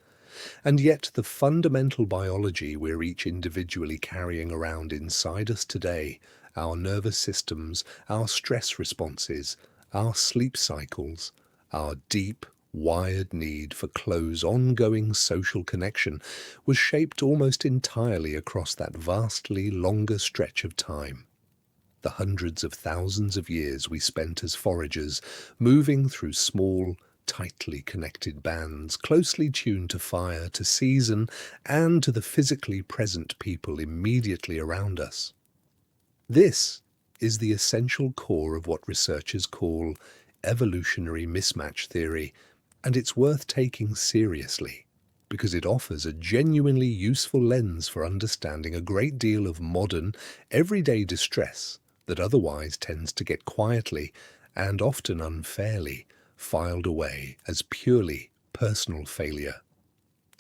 And yet the fundamental biology we're each individually carrying around inside us today, our nervous systems, our stress responses, our sleep cycles, our deep, wired need for close, ongoing social connection, was shaped almost entirely across that vastly longer stretch of time. The hundreds of thousands of years we spent as foragers, moving through small, tightly connected bands, closely tuned to fire, to season, and to the physically present people immediately around us. This is the essential core of what researchers call evolutionary mismatch theory, and it's worth taking seriously, because it offers a genuinely useful lens for understanding a great deal of modern, everyday distress that otherwise tends to get quietly, and often unfairly, filed away as purely personal failure.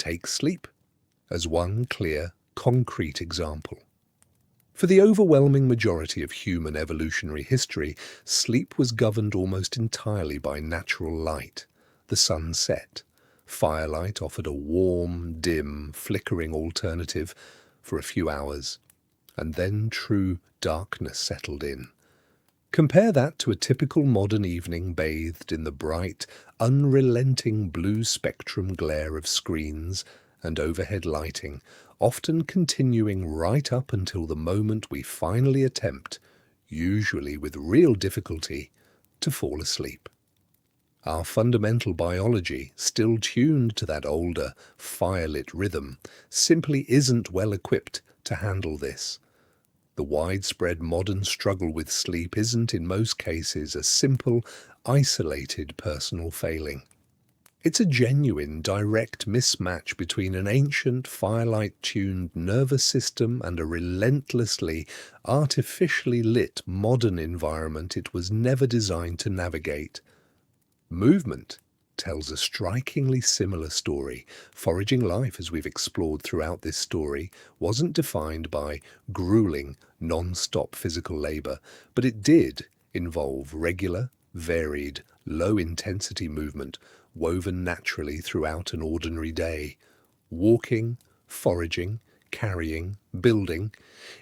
Take sleep as one clear, concrete example. For the overwhelming majority of human evolutionary history, sleep was governed almost entirely by natural light. The sun set. Firelight offered a warm, dim, flickering alternative for a few hours, and then true darkness settled in. Compare that to a typical modern evening bathed in the bright, unrelenting blue spectrum glare of screens and overhead lighting, often continuing right up until the moment we finally attempt, usually with real difficulty, to fall asleep. Our fundamental biology, still tuned to that older, firelit rhythm, simply isn't well equipped to handle this. The widespread modern struggle with sleep isn't in most cases a simple, isolated personal failing. It's a genuine, direct mismatch between an ancient, firelight-tuned nervous system and a relentlessly, artificially lit modern environment it was never designed to navigate. Movement tells a strikingly similar story. Foraging life, as we've explored throughout this story, wasn't defined by grueling, non-stop physical labor, but it did involve regular, varied, low-intensity movement woven naturally throughout an ordinary day. Walking, foraging, carrying, building,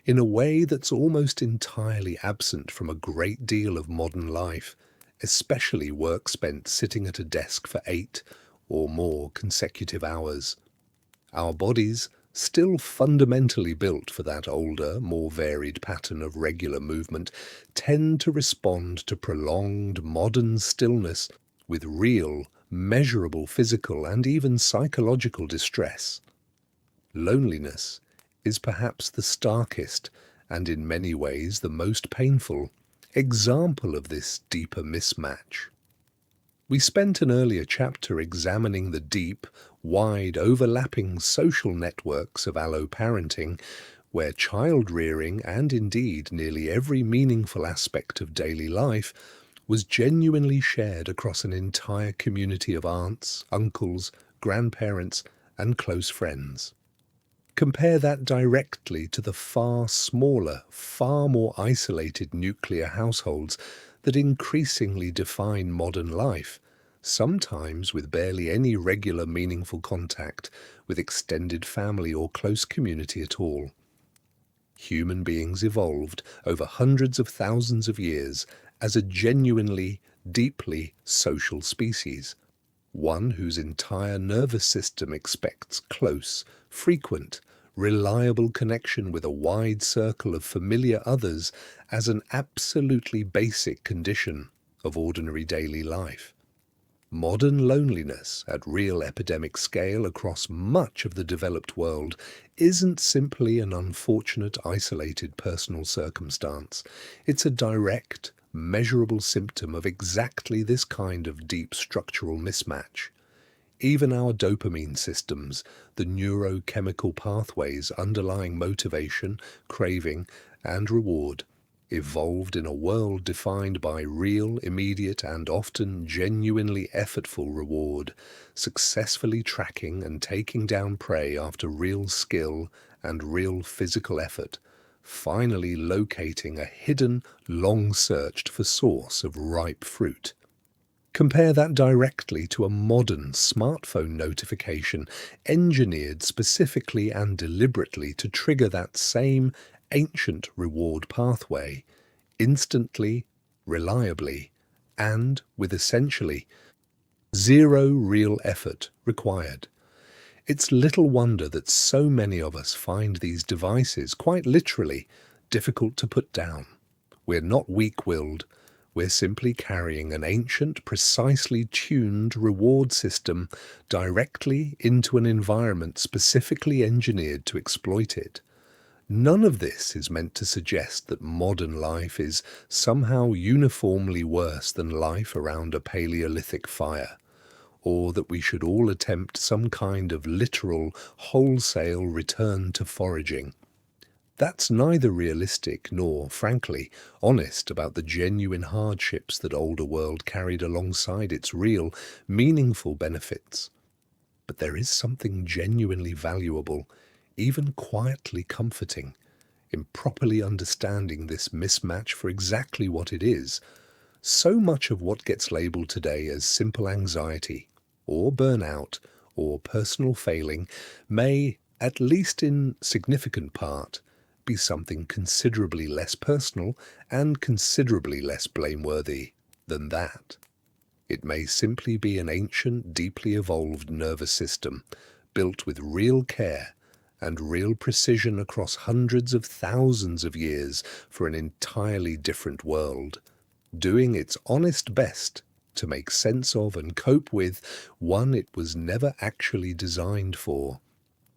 in a way that's almost entirely absent from a great deal of modern life, especially work spent sitting at a desk for 8 or more consecutive hours. Our bodies, still fundamentally built for that older, more varied pattern of regular movement, tend to respond to prolonged modern stillness with real, measurable physical and even psychological distress. Loneliness is perhaps the starkest and in many ways the most painful example of this deeper mismatch. We spent an earlier chapter examining the deep, wide, overlapping social networks of alloparenting, where child-rearing and indeed nearly every meaningful aspect of daily life was genuinely shared across an entire community of aunts, uncles, grandparents, and close friends. Compare that directly to the far smaller, far more isolated nuclear households that increasingly define modern life, sometimes with barely any regular meaningful contact with extended family or close community at all. Human beings evolved over hundreds of thousands of years as a genuinely, deeply social species, one whose entire nervous system expects close, frequent, reliable connection with a wide circle of familiar others as an absolutely basic condition of ordinary daily life. Modern loneliness at real epidemic scale across much of the developed world isn't simply an unfortunate, isolated personal circumstance. It's a direct, measurable symptom of exactly this kind of deep structural mismatch. Even our dopamine systems, the neurochemical pathways underlying motivation, craving, and reward, evolved in a world defined by real, immediate, and often genuinely effortful reward, successfully tracking and taking down prey after real skill and real physical effort, finally locating a hidden, long-searched-for source of ripe fruit. Compare that directly to a modern smartphone notification engineered specifically and deliberately to trigger that same ancient reward pathway, instantly, reliably, and with essentially zero real effort required. It's little wonder that so many of us find these devices, quite literally, difficult to put down. We're not weak-willed. We're simply carrying an ancient, precisely tuned reward system directly into an environment specifically engineered to exploit it. None of this is meant to suggest that modern life is somehow uniformly worse than life around a Paleolithic fire, or that we should all attempt some kind of literal, wholesale return to foraging. That's neither realistic nor, frankly, honest about the genuine hardships that older world carried alongside its real, meaningful benefits. But there is something genuinely valuable, even quietly comforting, in properly understanding this mismatch for exactly what it is. So much of what gets labelled today as simple anxiety, or burnout, or personal failing may, at least in significant part, be something considerably less personal and considerably less blameworthy than that. It may simply be an ancient, deeply evolved nervous system, built with real care and real precision across hundreds of thousands of years for an entirely different world, doing its honest best to make sense of and cope with one it was never actually designed for.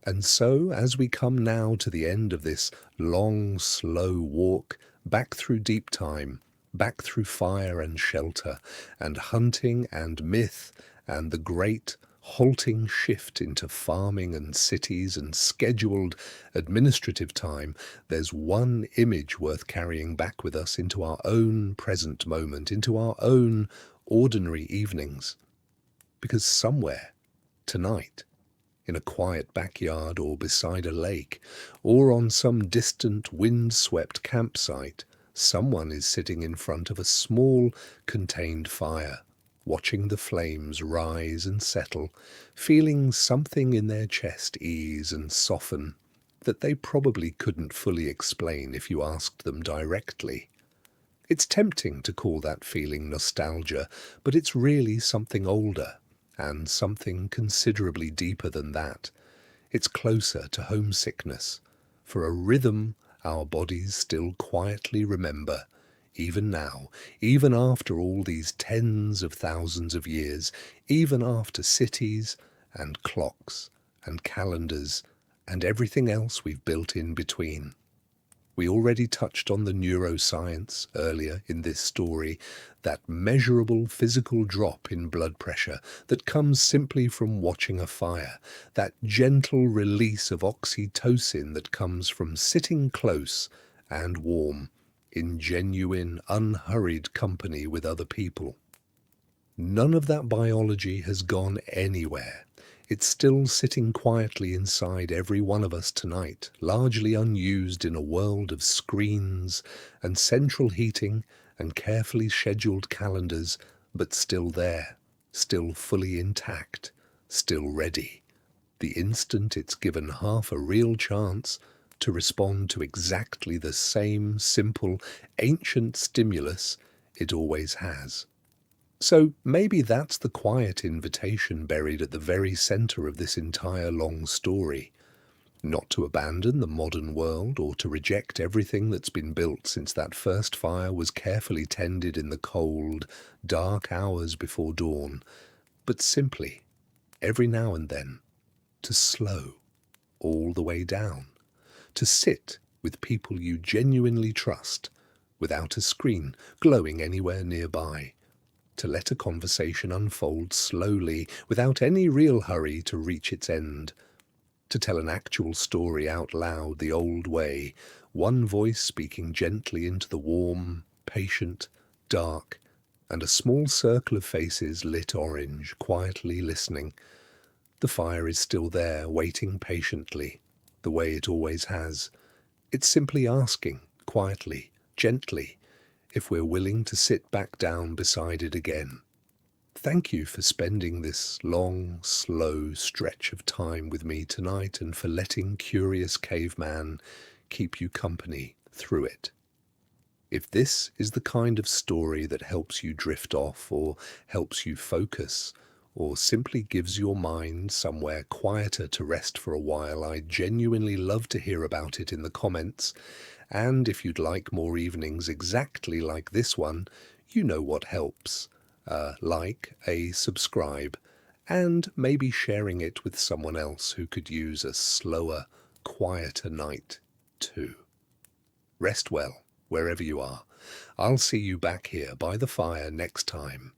And so, as we come now to the end of this long, slow walk back through deep time, back through fire and shelter, and hunting and myth, and the great halting shift into farming and cities and scheduled administrative time, there's one image worth carrying back with us into our own present moment, into our own ordinary evenings. Because somewhere, tonight, in a quiet backyard or beside a lake, or on some distant wind-swept campsite, someone is sitting in front of a small, contained fire, watching the flames rise and settle, feeling something in their chest ease and soften that they probably couldn't fully explain if you asked them directly. It's tempting to call that feeling nostalgia, but it's really something older, and something considerably deeper than that. It's closer to homesickness, for a rhythm our bodies still quietly remember, even now, even after all these tens of thousands of years, even after cities and clocks and calendars and everything else we've built in between. We already touched on the neuroscience earlier in this story, that measurable physical drop in blood pressure that comes simply from watching a fire, that gentle release of oxytocin that comes from sitting close and warm in genuine, unhurried company with other people. None of that biology has gone anywhere. It's still sitting quietly inside every one of us tonight, largely unused in a world of screens and central heating and carefully scheduled calendars, but still there, still fully intact, still ready. The instant it's given half a real chance to respond to exactly the same simple, ancient stimulus it always has. So maybe that's the quiet invitation buried at the very center of this entire long story. Not to abandon the modern world or to reject everything that's been built since that first fire was carefully tended in the cold, dark hours before dawn, but simply, every now and then, to slow all the way down, to sit with people you genuinely trust, without a screen glowing anywhere nearby, to let a conversation unfold slowly, without any real hurry to reach its end, to tell an actual story out loud the old way, one voice speaking gently into the warm, patient, dark, and a small circle of faces lit orange, quietly listening. The fire is still there, waiting patiently, the way it always has. It's simply asking, quietly, gently, if we're willing to sit back down beside it again. Thank you for spending this long, slow stretch of time with me tonight and for letting Curious Caveman keep you company through it. If this is the kind of story that helps you drift off or helps you focus or simply gives your mind somewhere quieter to rest for a while, I'd genuinely love to hear about it in the comments. And if you'd like more evenings exactly like this one, you know what helps. Like, subscribe, and maybe sharing it with someone else who could use a slower, quieter night too. Rest well, wherever you are. I'll see you back here by the fire next time.